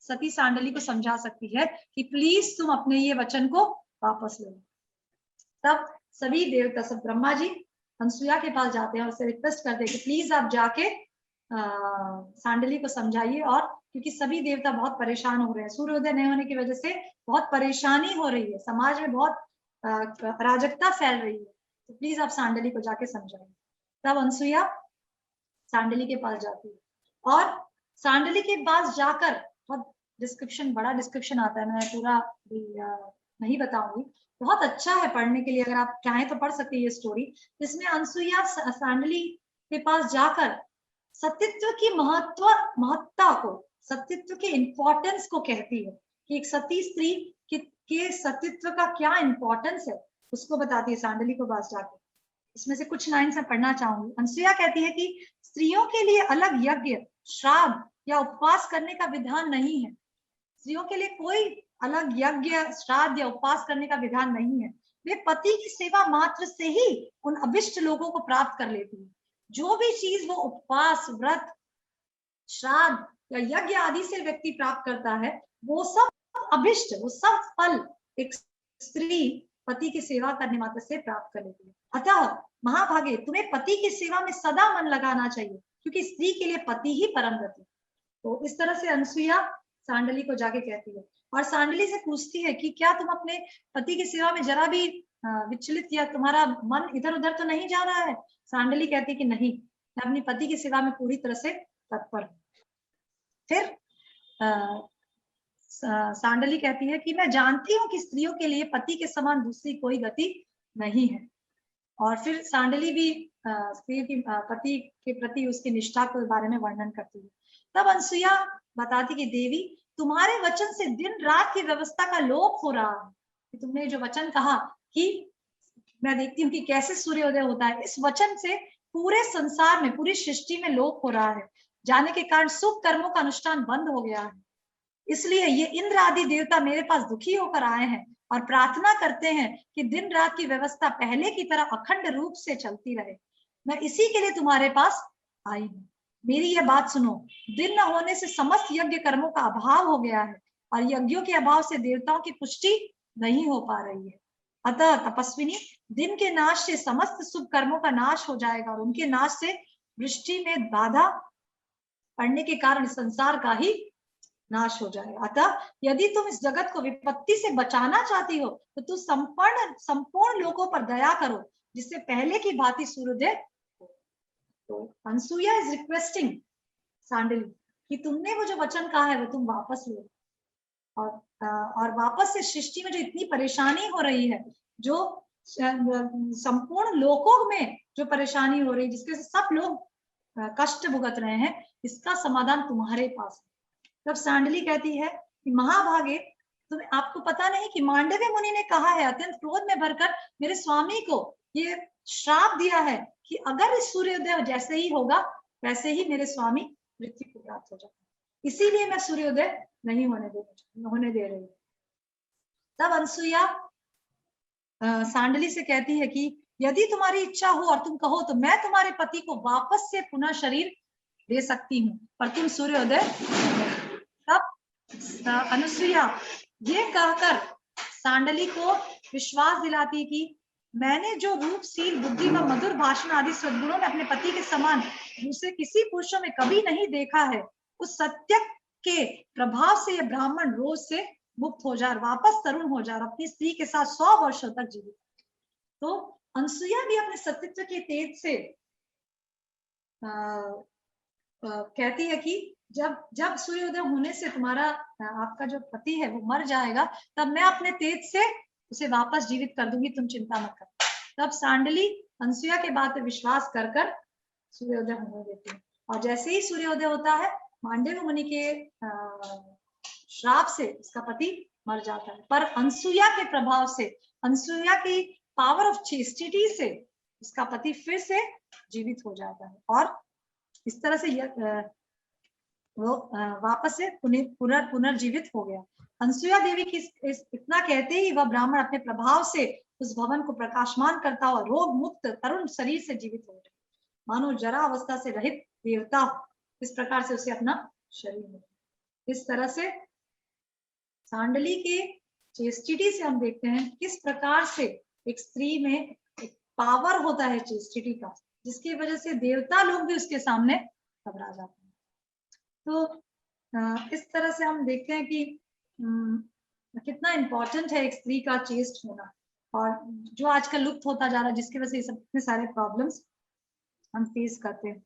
सती सांडली को समझा सकती है कि प्लीज तुम अपने ये वचन को वापस लो। तब सभी देवता, सब ब्रह्मा जी अनसुईया के पास जाते हैं और उससे रिक्वेस्ट करते हैं कि प्लीज आप जाके सांडली को समझाइए, और क्योंकि सभी देवता बहुत परेशान हो रहे हैं, सूर्योदय नहीं होने की वजह से बहुत परेशानी हो रही है, समाज में बहुत अराजकता फैल रही है, तो प्लीज आप सांडली को जाके समझाइए। तब अनसुईया सांडली के पास जाती है, और सांडली के पास जाकर बहुत डिस्क्रिप्शन, बड़ा डिस्क्रिप्शन आता है, मैं पूरा नहीं बताऊंगी, बहुत अच्छा है पढ़ने के लिए, अगर आप चाहें तो पढ़ सकते हैं ये स्टोरी, जिसमें अनसुईया सांडली के पास जाकर सतीत्व की महत्ता को, सतीत्व के इंपॉर्टेंस को कहती है कि एक सती स्त्री के सतीत्व का क्या इंपॉर्टेंस है, उसको बताती है सांडली को पास जाकर। इसमें से कुछ लाइन से पढ़ना चाहूंगी। अनसुईया कहती है कि स्त्रियों के लिए अलग यज्ञ, श्राद्ध या उपवास करने का विधान नहीं है। स्त्रियों के लिए कोई अलग यज्ञ, श्राद्ध या उपवास करने का विधान नहीं है। वे पति की सेवा मात्र से ही उन अभिष्ट लोगों को प्राप्त कर लेती है। जो भी चीज वो उपवास, व्रत, श्राद्ध या यज्ञ आदि से व्यक्ति प्राप्त करता है, वो सब अभिष्ट, वो सब फल एक स्त्री पति की सेवा करने मात्र से प्राप्त कर लेती है। अतः महाभागे, तुम्हें पति की सेवा में सदा मन लगाना चाहिए, क्योंकि स्त्री के लिए पति ही परम गति। तो इस तरह से अनसुईया सांडली को जाके कहती है, और सांडली से पूछती है कि क्या तुम अपने पति की सेवा में जरा भी विचलित या तुम्हारा मन इधर उधर तो नहीं जा रहा है? सांडली कहती है कि नहीं, मैं अपनी पति की सेवा में पूरी तरह से तत्पर हूँ। फिर सांडली कहती है कि मैं जानती हूँ कि स्त्रियों के लिए पति के समान दूसरी कोई गति नहीं है। और फिर सांडली भी स्त्री की पति के प्रति उसकी निष्ठा के बारे में वर्णन करती है। तब अनसुईया बताती कि देवी, तुम्हारे वचन से दिन रात की व्यवस्था का लोप हो रहा है। कि तुमने जो वचन कहा कि मैं देखती हूँ कि कैसे सूर्योदय होता है, इस वचन से पूरे संसार में, पूरी सृष्टि में लोप हो रहा है, जाने के कारण शुभ कर्मों का अनुष्ठान बंद हो गया है। इसलिए ये इंद्र आदि देवता मेरे पास दुखी होकर आए हैं और प्रार्थना करते हैं कि दिन रात की व्यवस्था पहले की तरह अखंड रूप से चलती रहे। मैं इसी के लिए तुम्हारे पास आई हूँ। मेरी यह बात सुनो, दिन न होने से समस्त यज्ञ कर्मों का अभाव हो गया है और यज्ञों के अभाव से देवताओं की पुष्टि नहीं हो पा रही है। अतः तपस्विनी, दिन के नाश से समस्त शुभ कर्मों का नाश हो जाएगा और उनके नाश से वृष्टि में बाधा पड़ने के कारण संसार का ही नाश हो जाएगा। अतः यदि तुम इस जगत को विपत्ति से बचाना चाहती हो तो तुम संपूर्ण लोगों पर दया करो, जिससे पहले की भांति सूर्योदय हो। तो अनसुईया इज रिक्वेस्टिंग सांडली कि तुमने वो जो वचन कहा है वो तुम वापस लो, और वापस से सृष्टि में जो इतनी परेशानी हो रही है, जो संपूर्ण लोकों में जो परेशानी हो रही है, जिसके से सब लोग कष्ट भुगत रहे हैं, इसका समाधान तुम्हारे पास है। तब सांडली कहती है कि महाभागे, तुम्हें आपको पता नहीं कि मांडव्य मुनि ने कहा है, अत्यंत क्रोध में भरकर मेरे स्वामी को ये श्राप दिया है कि अगर इस सूर्योदय जैसे ही होगा वैसे ही मेरे स्वामी मृत्यु को प्राप्त हो जाएगा, इसीलिए मैं सूर्योदय नहीं होने दे रही। तब अनसुईया सांडली से कहती है कि यदि तुम्हारी इच्छा हो और तुम कहो तो मैं तुम्हारे पति को वापस से पुनः शरीर दे सकती हूँ, पर तुम सूर्योदय। तब अनुसुईया ये कहकर सांडली को विश्वास दिलाती कि मैंने जो रूपशील, बुद्धि व मधुर भाषण आदि सद्गुणों में अपने पति के समान दूसरे किसी पुरुषों में कभी नहीं देखा है, उस सत्य के प्रभाव से यह ब्राह्मण रोग से मुक्त हो जाए, वापस तरुण हो जाए, अपनी स्त्री के साथ 100 वर्षों तक जीवित। तो अनसुईया भी अपने सतीत्व के तेज से कहती है कि जब सूर्योदय होने से तुम्हारा आपका जो पति है वो मर जाएगा, तब मैं अपने तेज से उसे वापस जीवित कर दूंगी, तुम चिंता मत करो। तब सांडली अनसुईया के बात पे विश्वास कर कर सूर्योदय होने देती है, और जैसे ही सूर्योदय होता है, मांडव्य मुनि के श्राप से उसका पति मर जाता है, पर अनसुईया के प्रभाव से, अनसुईया की पावर ऑफ चेस्टिटी से उसका पति फिर से जीवित हो जाता है, और इस तरह से वो वापस से पुनर्जीवित हो गया। अनसुईया देवी की इतना कहते ही वह ब्राह्मण अपने प्रभाव से उस भवन को प्रकाशमान करता हुआ रोग मुक्त तरुण शरीर से जीवित हो गया, मानो जरा अवस्था से रहित देवता। इस प्रकार से उसे अपना शरीर मिला। इस तरह से सांडली के चेस्टिटी से हम देखते हैं किस प्रकार से एक स्त्री में एक पावर होता है चेस्टिटी का, जिसकी वजह से देवता लोग भी उसके सामने घबरा जाते हैं। तो इस तरह से हम देखते हैं कि कितना इम्पोर्टेंट है एक स्त्री का चेस्ट होना, और जो आजकल लुप्त होता जा रहा है, जिसकी वजह से सब इतने सारे प्रॉब्लम्स हम फेस करते हैं।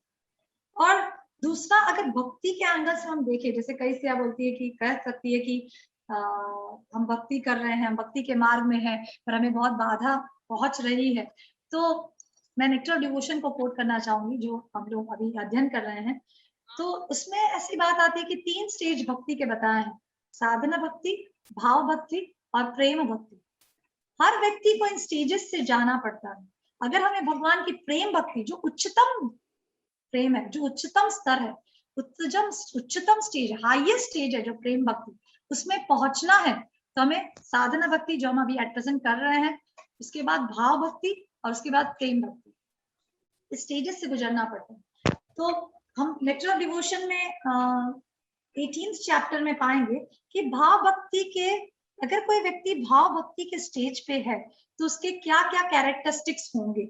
और दूसरा, अगर भक्ति के एंगल से हम देखें, जैसे कई से बोलती है कि कह सकती है कि हम भक्ति कर रहे हैं, हम भक्ति के मार्ग में हैं, पर हमें बहुत बाधा पहुंच रही है, तो मैं नेक्टर ऑफ डिवोशन को कोट करना चाहूंगी, जो हम लोग अभी अध्ययन कर रहे हैं। तो उसमें ऐसी बात आती है कि 3 स्टेज भक्ति के बताए हैं, साधना भक्ति, भाव भक्ति और प्रेम भक्ति। हर व्यक्ति को इन स्टेजेस से जाना पड़ता है। अगर हमें भगवान की प्रेम भक्ति, जो उच्चतम प्रेम है, जो उच्चतम स्तर है, उच्चतम स्टेज, हाईएस्ट स्टेज है जो प्रेम भक्ति, उसमें पहुंचना है, तो हमें साधना भक्ति, जो हम अभी एट प्रेजेंट कर रहे हैं, उसके बाद भाव भक्ति और उसके बाद प्रेम भक्ति, इस स्टेजेस से गुजरना पड़ता है। तो हम नेक्टर ऑफ डिवोशन में 18th चैप्टर में पाएंगे कि भाव भक्ति के, अगर कोई व्यक्ति भाव भक्ति के स्टेज पे है तो उसके क्या क्या कैरेक्टरिस्टिक्स होंगे।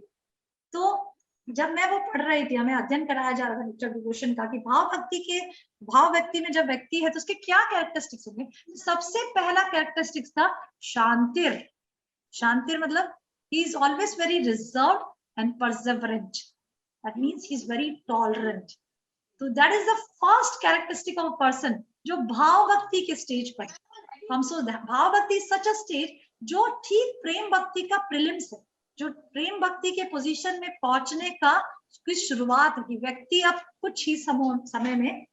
तो जब मैं वो पढ़ रही थी, हमें अध्ययन कराया जा रहा था नेक्टर ऑफ डिवोशन का कि भाव भक्ति के, भाव व्यक्ति में जब व्यक्ति है तो उसके क्या कैरेक्टरिस्टिक्स होंगे। सबसे पहला कैरेक्टरिस्टिक्स था शांतिर। शांतिर मतलब he is always very reserved and perseverant. That means he is very tolerant. So that is the first characteristic of a person जो भाव भक्ति के स्टेज पर। हम भाव भक्ति is such a stage जो ठीक प्रेम भक्ति का प्रीलिम्स है, जो प्रेम भक्ति के पोजीशन में पहुंचने का की शुरुआत होगी। व्यक्ति अब कुछ ही समय में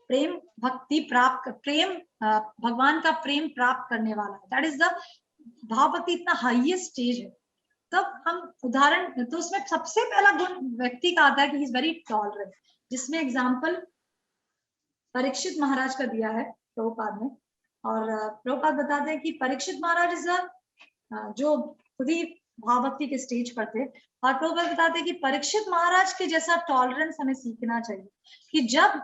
प्रेम भक्ति प्राप्त, प्रेम भगवान का प्रेम प्राप्त करने वाला है। दैट इज द भाव भक्ति, इतना हाईएस्ट स्टेज है। तब हम उदाहरण, तो उसमें सबसे पहला गुण व्यक्ति का आता है कि ही इज वेरी टॉलरेंट, जिसमें एग्जाम्पल परीक्षित महाराज का दिया है प्रभुपाद ने। और प्रभुपाद बताते हैं कि परीक्षित महाराज इज जो खुद ही भाव भक्ति के स्टेज पर थे, और प्रभुपाद बताते कि परीक्षित महाराज के जैसा टॉलरेंस हमें सीखना चाहिए। कि जब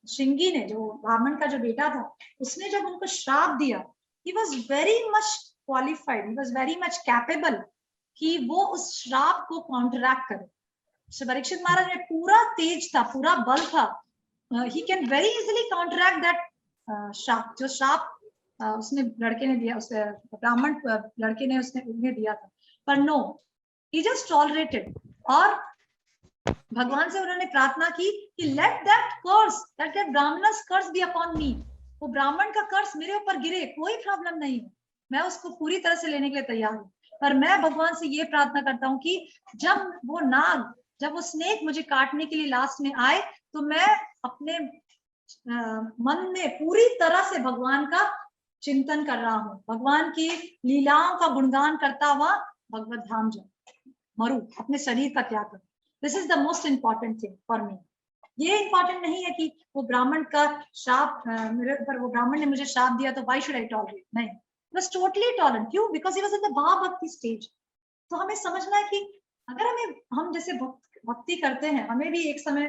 श्रृंगी ने, जो ब्राह्मण का जो बेटा था, उसने जब उनको श्राप दिया, he was very much qualified, he was very much capable कि वो उस श्राप को काउंटरैक्ट करे। परीक्षित महाराज में पूरा तेज था, पूरा बल था, he can very easily counteract that श्राप, जो श्राप उसने लड़के ने दिया, उस ब्राह्मण लड़के ने उसने उन्हें दिया था। पर नो, he just tolerated, और भगवान से उन्होंने प्रार्थना की कि let that curse, that brahmana's curse be upon me, वो ब्राह्मण का कर्ज मेरे ऊपर गिरे, कोई प्रॉब्लम नहीं है, मैं उसको पूरी तरह से लेने के लिए तैयार हूँ। पर मैं भगवान से ये प्रार्थना करता हूँ कि जब वो नाग, जब वो स्नेक मुझे काटने के लिए लास्ट में आए, तो मैं अपने मन में पूरी तरह से भगवान का चिंतन कर रहा हूँ, भगवान की लीलाओं का गुणगान करता हुआ भगवत धाम जाऊं, मरूं, अपने शरीर का त्याग करूं। This is the most important thing for me. ये इंपॉर्टेंट नहीं है कि वो ब्राह्मण का श्राप मेरे ऊपर, वो ब्राह्मण ने मुझे श्राप दिया तो व्हाई शुड आई टॉलरेट, नहीं, बस टोटली टॉलरेंट। क्यों? Because he was in the भाव भक्ति स्टेज। तो हमें समझना है कि अगर हम जैसे भक्ति करते हैं, हमें भी एक समय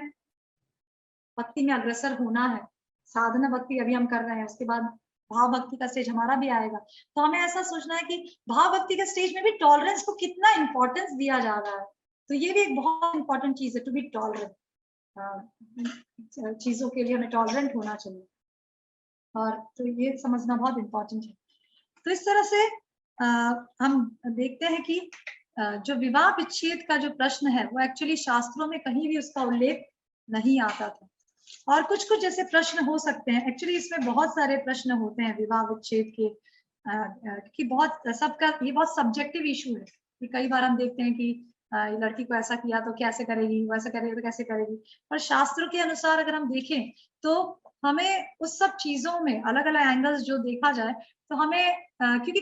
भक्ति में अग्रसर होना है। साधना भक्ति अभी हम कर रहे हैं, उसके बाद भाव भक्ति का स्टेज हमारा भी आएगा। तो हमें ऐसा सोचना है कि भाव भक्ति के स्टेज में भी टॉलरेंस को कितना इंपॉर्टेंस दिया जा रहा है। तो ये भी एक बहुत इंपॉर्टेंट चीज है, टू बी टॉलरेंट। चीजों के लिए हमें टॉलरेंट होना चाहिए, और तो ये समझना बहुत इंपॉर्टेंट है। तो इस तरह से हम देखते हैं कि जो विवाह विच्छेद का जो प्रश्न है, वो एक्चुअली शास्त्रों में कहीं भी उसका उल्लेख नहीं आता था। और कुछ कुछ जैसे प्रश्न हो सकते हैं, एक्चुअली इसमें बहुत सारे प्रश्न होते हैं विवाह विच्छेद के, कि बहुत सबका ये बहुत सब्जेक्टिव इशू है कि कई बार हम देखते हैं कि लड़की को ऐसा किया तो कैसे करेगी, वैसा करेगी तो कैसे करेगी। पर शास्त्रों के अनुसार अगर हम देखें तो हमें उस सब चीजों में अलग अलग एंगल्स जो देखा जाए, तो हमें क्योंकि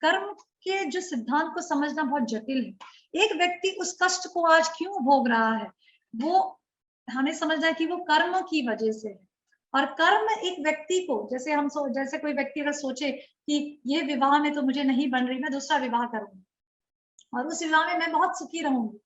कर्म के जो सिद्धांत को समझना बहुत जटिल है। एक व्यक्ति उस कष्ट को आज क्यों भोग रहा है, वो हमें समझना है कि वो कर्म की वजह से है। और कर्म एक व्यक्ति को, जैसे जैसे कोई व्यक्ति अगर सोचे कि ये विवाह में तो मुझे नहीं बन रही, मैं दूसरा विवाह करूंगी और उस विवाह में मैं बहुत सुखी रहूंगी।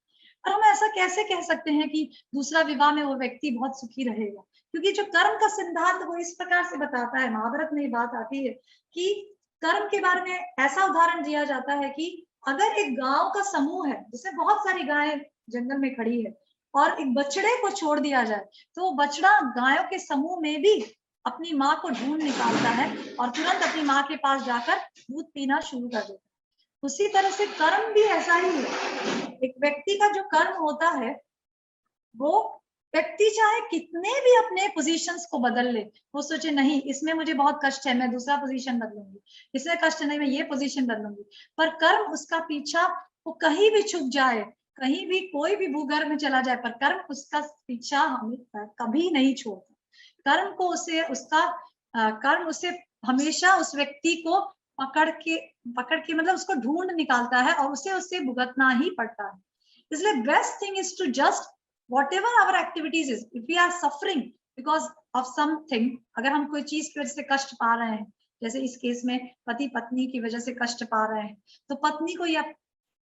और हम ऐसा कैसे कह सकते हैं कि दूसरा विवाह में वो व्यक्ति बहुत सुखी रहेगा? क्योंकि जो कर्म का सिद्धांत वो इस प्रकार से बताता है, महाभारत में ये बात आती है कि कर्म के बारे में ऐसा उदाहरण दिया जाता है कि अगर एक गांव का समूह है जिसमें बहुत सारी गायें जंगल में खड़ी है, और एक बछड़े को छोड़ दिया जाए, तो वो बछड़ा गायों के समूह में भी अपनी माँ को ढूंढ निकालता है और तुरंत अपनी माँ के पास जाकर दूध पीना शुरू कर देता है। उसी तरह से कर्म भी ऐसा ही है। एक व्यक्ति का जो कर्म होता है, वो व्यक्ति चाहे कितने भी अपने पोजीशंस को बदल ले, वो सोचे नहीं इसमें मुझे बहुत कष्ट है, मैं दूसरा पोजीशन बदलूंगी, इसमें कष्ट नहीं, मैं ये पोजीशन बदलूंगी। पर कर्म उसका पीछा, वो कहीं भी छुप जाए, कहीं भी कोई भी भूगर्भ में चला जाए, पर कर्म उसका पीछा हमें कभी नहीं छोड़ता। कर्म को कर्म उसे हमेशा उस व्यक्ति को पकड़ के मतलब उसको ढूंढ निकालता है और उसे भुगतना ही पड़ता है। इसलिए best thing is to just whatever our activities is, if we are suffering because of something, अगर हम कोई चीज की वजह से कष्ट पा रहे हैं, जैसे इस केस में पति पत्नी की वजह से कष्ट पा रहे हैं, तो पत्नी को या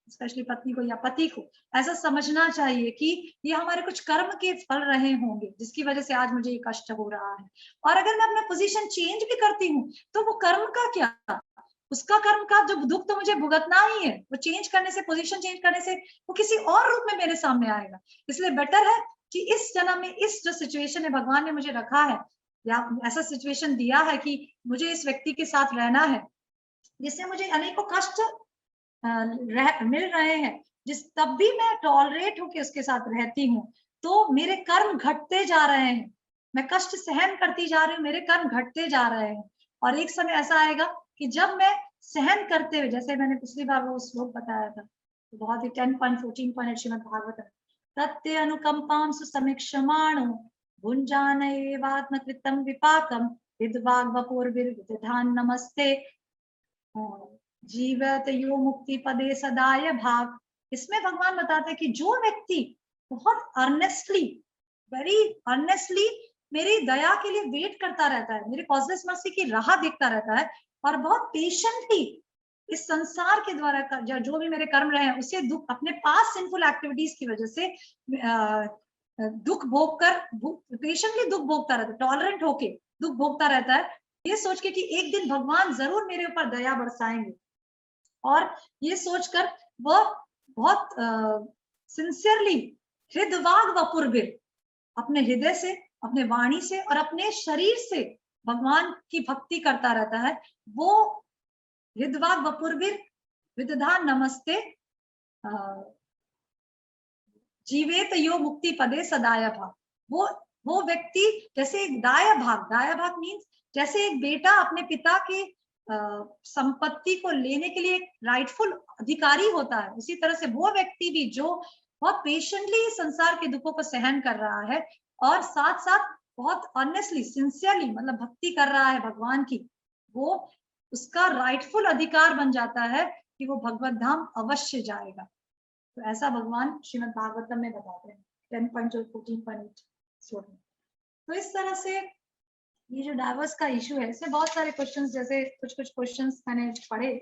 स्पेशली पत्नी को या पति को ऐसा समझना चाहिए कि ये हमारे कुछ कर्म के फल रहे होंगे जिसकी वजह से आज मुझे ये कष्ट हो रहा है। और अगर मैं अपना पोजीशन चेंज भी करती हूँ तो वो कर्म का क्या, उसका कर्म का जो दुख तो मुझे भुगतना ही है। वो चेंज करने से, पोजीशन चेंज करने से वो किसी और रूप में मेरे सामने आएगा। इसलिए बेटर है कि इस जन्म में इस जो सिचुएशन है भगवान ने मुझे रखा है या ऐसा सिचुएशन दिया है कि मुझे इस व्यक्ति के साथ रहना है जिससे मुझे अनेकों कष्ट मिल रहे हैं, तब भी मैं टॉलरेट होकर उसके साथ रहती हूँ, तो मेरे कर्म घटते जा रहे हैं, मैं कष्ट सहन करती जा रही हूँ, मेरे कर्म घटते जा रहे हैं। और एक समय ऐसा आएगा कि जब मैं सहन करते हुए, जैसे मैंने पिछली बार वो श्लोक बताया था, तो बहुत ही 10.14 श्रीमद् भागवत, तत्ते अनुकंपां सुसमीक्षमाणो भुञ्जानैवात्मकृतं विपाकं विद्वाग वपुर्विदधान नमस्ते जीवत यो मुक्ति पदे सदाय भाग। इसमें भगवान बताते हैं कि जो व्यक्ति बहुत अर्नेस्टली, वेरी अर्नेस्टली मेरी दया के लिए वेट करता रहता है, मेरे कॉजलेस मर्सी की राह देखता रहता है, और बहुत पेशेंटली इस संसार के द्वारा जो भी मेरे कर्म रहे हैं उसे दुख, अपने पास सिंफुल एक्टिविटीज की वजह से दुख भोग कर पेशेंटली दुख भोगता रहता है, टॉलरेंट होके दुख भोगता रहता है, ये सोच के कि एक दिन भगवान जरूर मेरे ऊपर दया बरसाएंगे। और ये सोचकर वह बहुत सिंसियरली हृदवाग वपुर्भिर, अपने हृदय से, अपने वाणी से और अपने शरीर से भगवान की भक्ति करता रहता है। वो हृदवाग वपुर्भिर विदधा नमस्ते जीवेत यो मुक्ति पदे सदाया भाग। वो व्यक्ति जैसे एक दाया भाग मीन्स जैसे एक बेटा अपने पिता के संपत्ति को लेने के लिए एक राइटफुल अधिकारी होता है, उसी तरह से वो व्यक्ति भी जो बहुत पेशेंटली संसार के दुखों को सहन कर रहा है और साथ साथ बहुत ऑनेस्टली सिंसियरली मतलब भक्ति कर रहा है भगवान की, वो उसका राइटफुल अधिकार बन जाता है कि वो भगवत धाम अवश्य जाएगा। तो ऐसा भगवान श्रीमद् भागवतम में बताते हैं 10.14.8 श्लोक में। तो इस तरह से ये जो डाइवर्स का इशू है, इसमें बहुत सारे क्वेश्चंस, जैसे कुछ क्वेश्चंस मैंने पढ़े,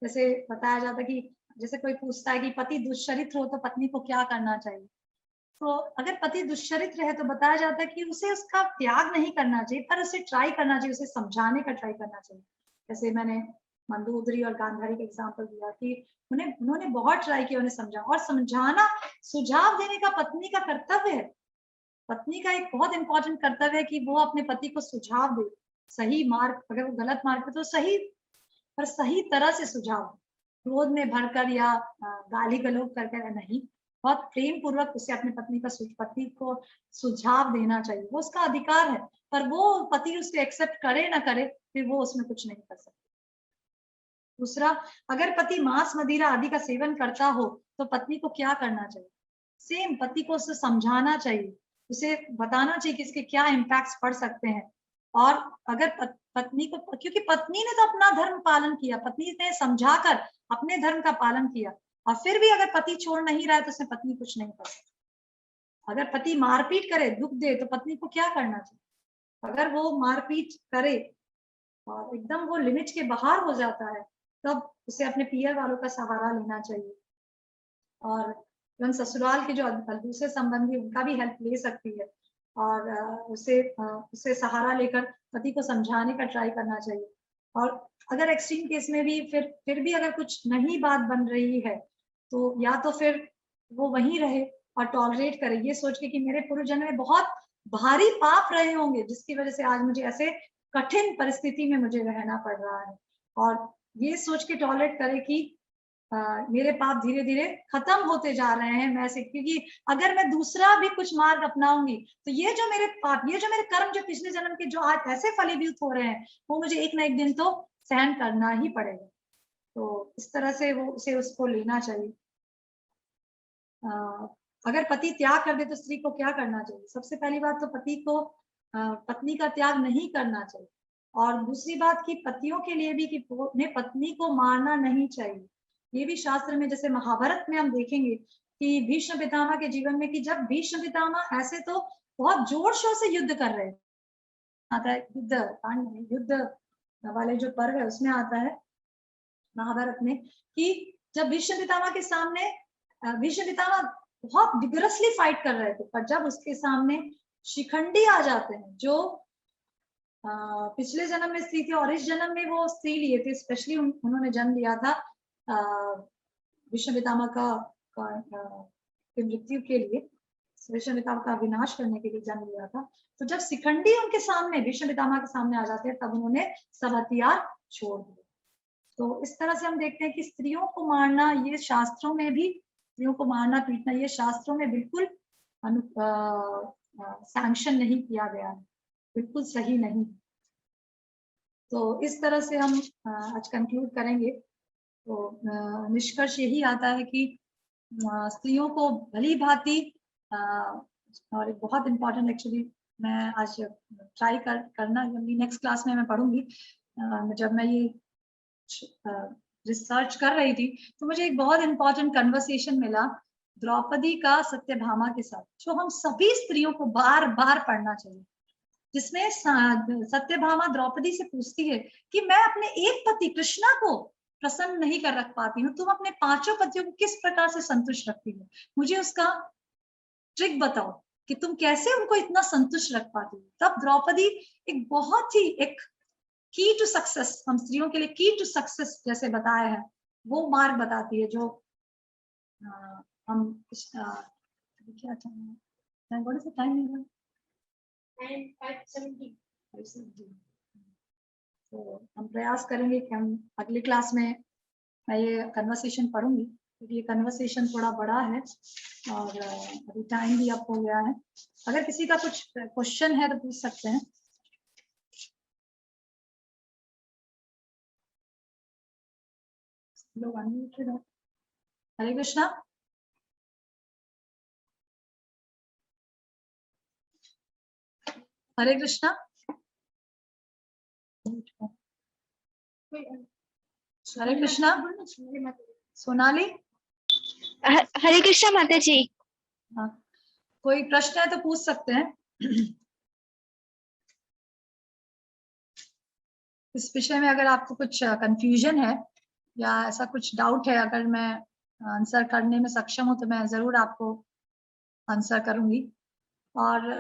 जैसे बताया जाता है कि जैसे कोई पूछता है कि पति दुष्चरित्र हो तो पत्नी को क्या करना चाहिए। तो अगर पति दुष्चरित्र है तो बताया जाता है कि उसे उसका त्याग नहीं करना चाहिए, पर उसे ट्राई करना चाहिए, उसे समझाने का ट्राई करना चाहिए। जैसे मैंने मंदोदरी और गांधारी का एग्जाम्पल दिया कि उन्होंने बहुत ट्राई किया, उन्हें समझा, और समझाना, सुझाव देने का पत्नी का कर्तव्य है। पत्नी का एक बहुत इंपॉर्टेंट कर्तव्य है कि वो अपने पति को सुझाव दे, सही मार्ग, अगर वो गलत मार्ग पे तो सही, पर सही तरह से सुझाव, क्रोध में भरकर या गाली गलौज करके नहीं, बहुत प्रेम पूर्वक उसे अपने पति को सुझाव देना चाहिए, वो उसका अधिकार है। पर वो पति उसको एक्सेप्ट करे ना करे, फिर वो उसमें कुछ नहीं कर सकता। दूसरा, अगर पति मांस मदिरा आदि का सेवन करता हो तो पत्नी को क्या करना चाहिए? सेम, पति को उसे समझाना चाहिए, उसे बताना चाहिए कि इसके क्या इम्पैक्ट्स पड़ सकते हैं। और अगर पत्नी को, क्योंकि पत्नी ने तो अपना धर्म पालन किया, पत्नी ने समझाकर अपने धर्म का पालन किया, और फिर भी अगर पति छोड़ नहीं रहा है तो उसमें पत्नी कुछ नहीं कर सकती। अगर पति मारपीट करे, दुख दे, तो पत्नी को क्या करना चाहिए? अगर वो मारपीट करे और एकदम वो लिमिट के बाहर हो जाता है, तब उसे अपने पियर वालों का सहारा लेना चाहिए। और ससुराल के जो दूसरे संबंधी, उनका भी हेल्प ले सकती है, और उसे सहारा लेकर पति को समझाने का ट्राई करना चाहिए। और अगर एक्सट्रीम केस में भी फिर भी अगर कुछ नहीं बात बन रही है, तो या तो फिर वो वहीं रहे और टॉलरेट करे, ये सोच के कि मेरे पूर्व जन्म में बहुत भारी पाप रहे होंगे जिसकी वजह से आज मुझे ऐसे कठिन परिस्थिति में मुझे रहना पड़ रहा है, और ये सोच के टॉलरेट करे कि मेरे पाप धीरे धीरे खत्म होते जा रहे हैं मैं से, क्योंकि अगर मैं दूसरा भी कुछ मार्ग अपनाऊंगी तो ये जो मेरे पाप, ये जो मेरे कर्म जो पिछले जन्म के जो आज ऐसे फलीभूत हो रहे हैं, वो मुझे एक ना एक दिन तो सहन करना ही पड़ेगा। तो इस तरह से उसे उसको लेना चाहिए। अगर पति त्याग कर दे तो स्त्री को क्या करना चाहिए? सबसे पहली बात तो पति को पत्नी का त्याग नहीं करना चाहिए, और दूसरी बात कि पतियों के लिए भी कि उन्हें पत्नी को मारना नहीं चाहिए। ये भी शास्त्र में, जैसे महाभारत में हम देखेंगे कि भीष्म पितामह के जीवन में, कि जब भीष्म पितामह ऐसे तो बहुत जोर शोर से युद्ध कर रहे आता है, युद्ध वाले जो पर्व है उसमें आता है महाभारत में, कि जब भीष्म पितामह के सामने भीष्म पितामह बहुत विगरसली फाइट कर रहे थे, पर जब उसके सामने शिखंडी आ जाते हैं जो पिछले जन्म में स्त्री थी और इस जन्म में वो स्त्री लिए थे, स्पेशली उन्होंने जन्म लिया था भीष्म पितामह की मृत्यु के लिए, भीष्म पितामह का विनाश करने के लिए जन्म लिया था। तो जब शिखंडी उनके सामने, भीष्म पितामह के सामने आ जाते हैं, तब उन्होंने सब हथियार छोड़ दिए। तो इस तरह से हम देखते हैं कि स्त्रियों को मारना, ये शास्त्रों में भी, स्त्रियों को मारना पीटना, ये शास्त्रों में बिल्कुल सैंक्शन नहीं किया गया है, बिल्कुल सही नहीं। तो इस तरह से हम आज कंक्लूड करेंगे। तो निष्कर्ष यही आता है कि स्त्रियों को भली भांति, और बहुत इम्पोर्टेंट एक्चुअली मैं आज ट्राई करना, नेक्स्ट क्लास में मैं पढ़ूंगी, जब मैं ये रिसर्च कर रही थी तो मुझे एक बहुत इम्पोर्टेंट कन्वर्सेशन मिला द्रौपदी का सत्यभामा के साथ, जो हम सभी स्त्रियों को बार बार पढ़ना चाहिए। जिसमें सत्यभामा द्रौपदी से पूछती है कि मैं अपने एक पति कृष्णा को प्रसन्न नहीं कर रख पाती हूँ, तुम अपने 5 पतियों को किस प्रकार से संतुष्ट रखती हो, मुझे उसका ट्रिक बताओ कि तुम कैसे उनको इतना संतुष्ट रख पाती हो। तब द्रौपदी एक बहुत ही एक की टू सक्सेस, हम स्त्रियों के लिए की टू सक्सेस जैसे बताया है, वो मार्ग बताती है जो हम क्या टाइम तो हम प्रयास करेंगे कि हम अगली क्लास में मैं ये कन्वर्सेशन पढ़ूंगी, क्योंकि ये कन्वर्सेशन थोड़ा बड़ा है और अभी टाइम भी अप हो गया है। अगर किसी का कुछ क्वेश्चन है तो पूछ सकते हैं। लोग अनम्यूटेड है। हरे कृष्णा। हरे कृष्णा। हरे कृष्णा। सोनाली। हरे कृष्णा माता जी। हाँ, कोई प्रश्न है तो पूछ सकते हैं। इस विषय में अगर आपको कुछ कंफ्यूजन है या ऐसा कुछ डाउट है, अगर मैं आंसर करने में सक्षम हूँ तो मैं जरूर आपको आंसर करूंगी और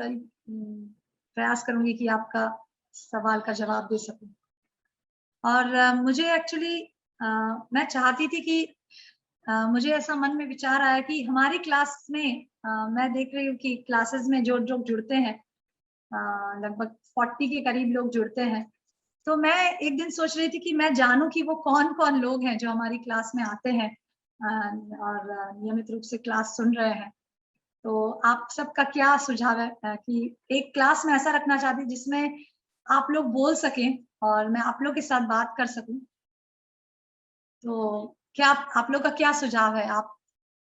प्रयास करूंगी कि आपका सवाल का जवाब दे सकूं। और मुझे एक्चुअली मैं चाहती थी कि मुझे ऐसा मन में विचार आया कि हमारी क्लास में मैं देख रही हूँ कि क्लासेस में जो लोग जुड़ते हैं लगभग 40 के करीब लोग जुड़ते हैं, तो मैं एक दिन सोच रही थी कि मैं जानूं कि वो कौन कौन लोग हैं जो हमारी क्लास में आते हैं और नियमित रूप से क्लास सुन रहे हैं। तो आप सबका क्या सुझाव है कि एक क्लास में ऐसा रखना चाहती हूँ जिसमें आप लोग बोल सकें और मैं आप लोग के साथ बात कर सकूं। तो क्या आप लोग का क्या सुझाव है, आप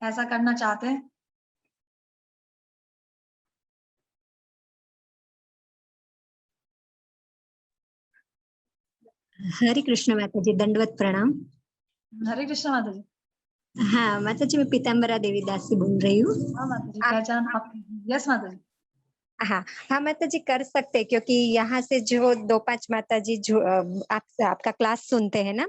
ऐसा करना चाहते हैं? हरे कृष्ण माता जी, दंडवत प्रणाम। हरे कृष्ण माता जी। हाँ माता जी, मैं पीताम्बरा देवी दास से बोल रही हूँ। हाँ माता जी, पहचान आप? यस माता जी। हाँ हाँ माता जी, कर सकते हैं, क्योंकि यहाँ से जो 2-5 माता जी जो आपका क्लास सुनते हैं ना,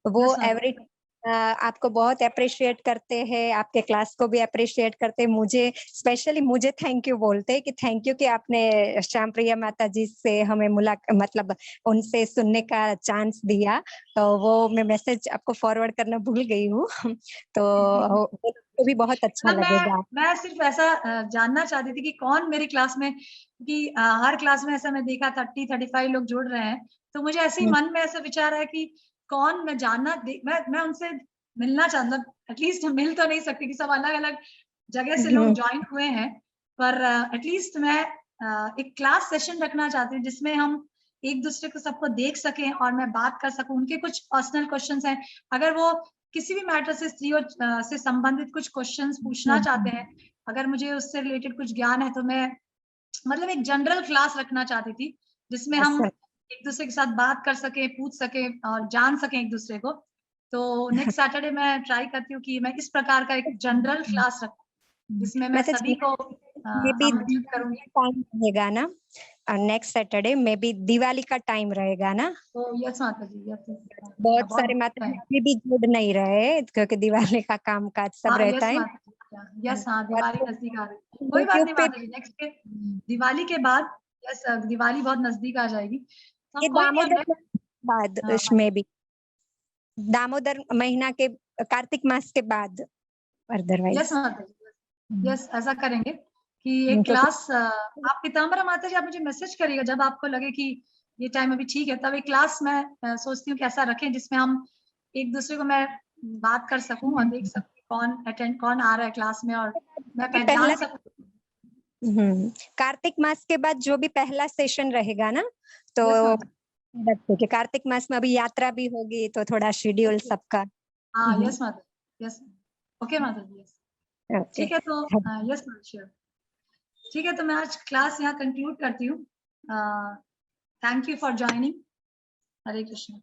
वो यस माता एवरी आपको बहुत अप्रिशिएट करते हैं, आपके क्लास को भी अप्रिशिएट करते हैं। मुझे स्पेशली मुझे थैंक यू बोलते हैं कि थैंक यू कि आपने श्याम प्रिया माता जी से हमें मतलब उनसे सुनने का चांस दिया। तो वो मैं मैसेज आपको फॉरवर्ड करना भूल गई हूँ। तो वो भी बहुत अच्छा लगेगा। मैं सिर्फ ऐसा जानना चाहती थी कि कौन मेरी क्लास में, कि हर क्लास में ऐसा मैं देखा 30-35 लोग जुड़ रहे हैं, तो मुझे ऐसे ही मन में ऐसा विचार है कि कौन मैं मैं उनसे मिलना चाहता, एटलीस्ट मिल तो नहीं सकती कि सब अलग अलग जगह से लोग ज्वाइन हुए हैं, पर एटलीस्ट मैं एक क्लास सेशन रखना चाहती हूँ जिसमें हम एक दूसरे को सबको देख सकें और मैं बात कर सकूं। उनके कुछ पर्सनल क्वेश्चंस हैं, अगर वो किसी भी मैटर से स्त्रियों से संबंधित कुछ क्वेश्चंस पूछना चाहते हैं, अगर मुझे उससे रिलेटेड कुछ ज्ञान है, तो मैं मतलब एक जनरल क्लास रखना चाहती थी जिसमें हम एक दूसरे के साथ बात कर सके, पूछ सके और जान सके एक दूसरे को। तो नेक्स्ट सैटरडे मैं ट्राई करती हूँ कि मैं इस प्रकार का एक जनरल क्लास रखूं जिसमें मैं सभी को आमंत्रित करूंगी। टाइम रहेगा ना नेक्स्ट सैटरडे में भी, दिवाली का टाइम रहेगा ना? तो यस माता जी, यस बहुत सारे माता जी अभी भी जुड़ नहीं रहे क्योंकि दिवाली का काम काज सब रहता यस है। माता जी, यस हाँ, दिवाली नजदीक आ रही है। कोई बात यूट्यूब नहीं पे माता जी, नेक्स्ट दिवाली के बाद, यस दिवाली बहुत नजदीक आ जाएगी, तो ये कोई नहीं, हम दामोदर बाद में भी, दामोदर महीना के कार्तिक मास के बाद अदरवाइज। यस माता जी, यस ऐसा करेंगे कि एक क्लास आप पीताम्बरा माता जी, आप मुझे मैसेज करिएगा जब आपको लगे कि ये टाइम अभी ठीक है, तब एक क्लास मैं सोचती हूँ कि ऐसा रखें जिसमें हम एक दूसरे को मैं बात कर सकूं और देख सकूं कौन आ रहा है क्लास में और मैं पहला पहचान सकूं। कार्तिक मास के बाद जो भी पहला सेशन रहेगा ना, तो कि कार्तिक मास में अभी यात्रा भी होगी, तो थोड़ा शेड्यूल सबका। हाँ यस माता, यस ओके माता जी, यस ठीक है। तो यस श्योर, ठीक है। तो मैं आज क्लास यहाँ कंक्लूड करती हूँ। Thank you for joining. Hare Krishna.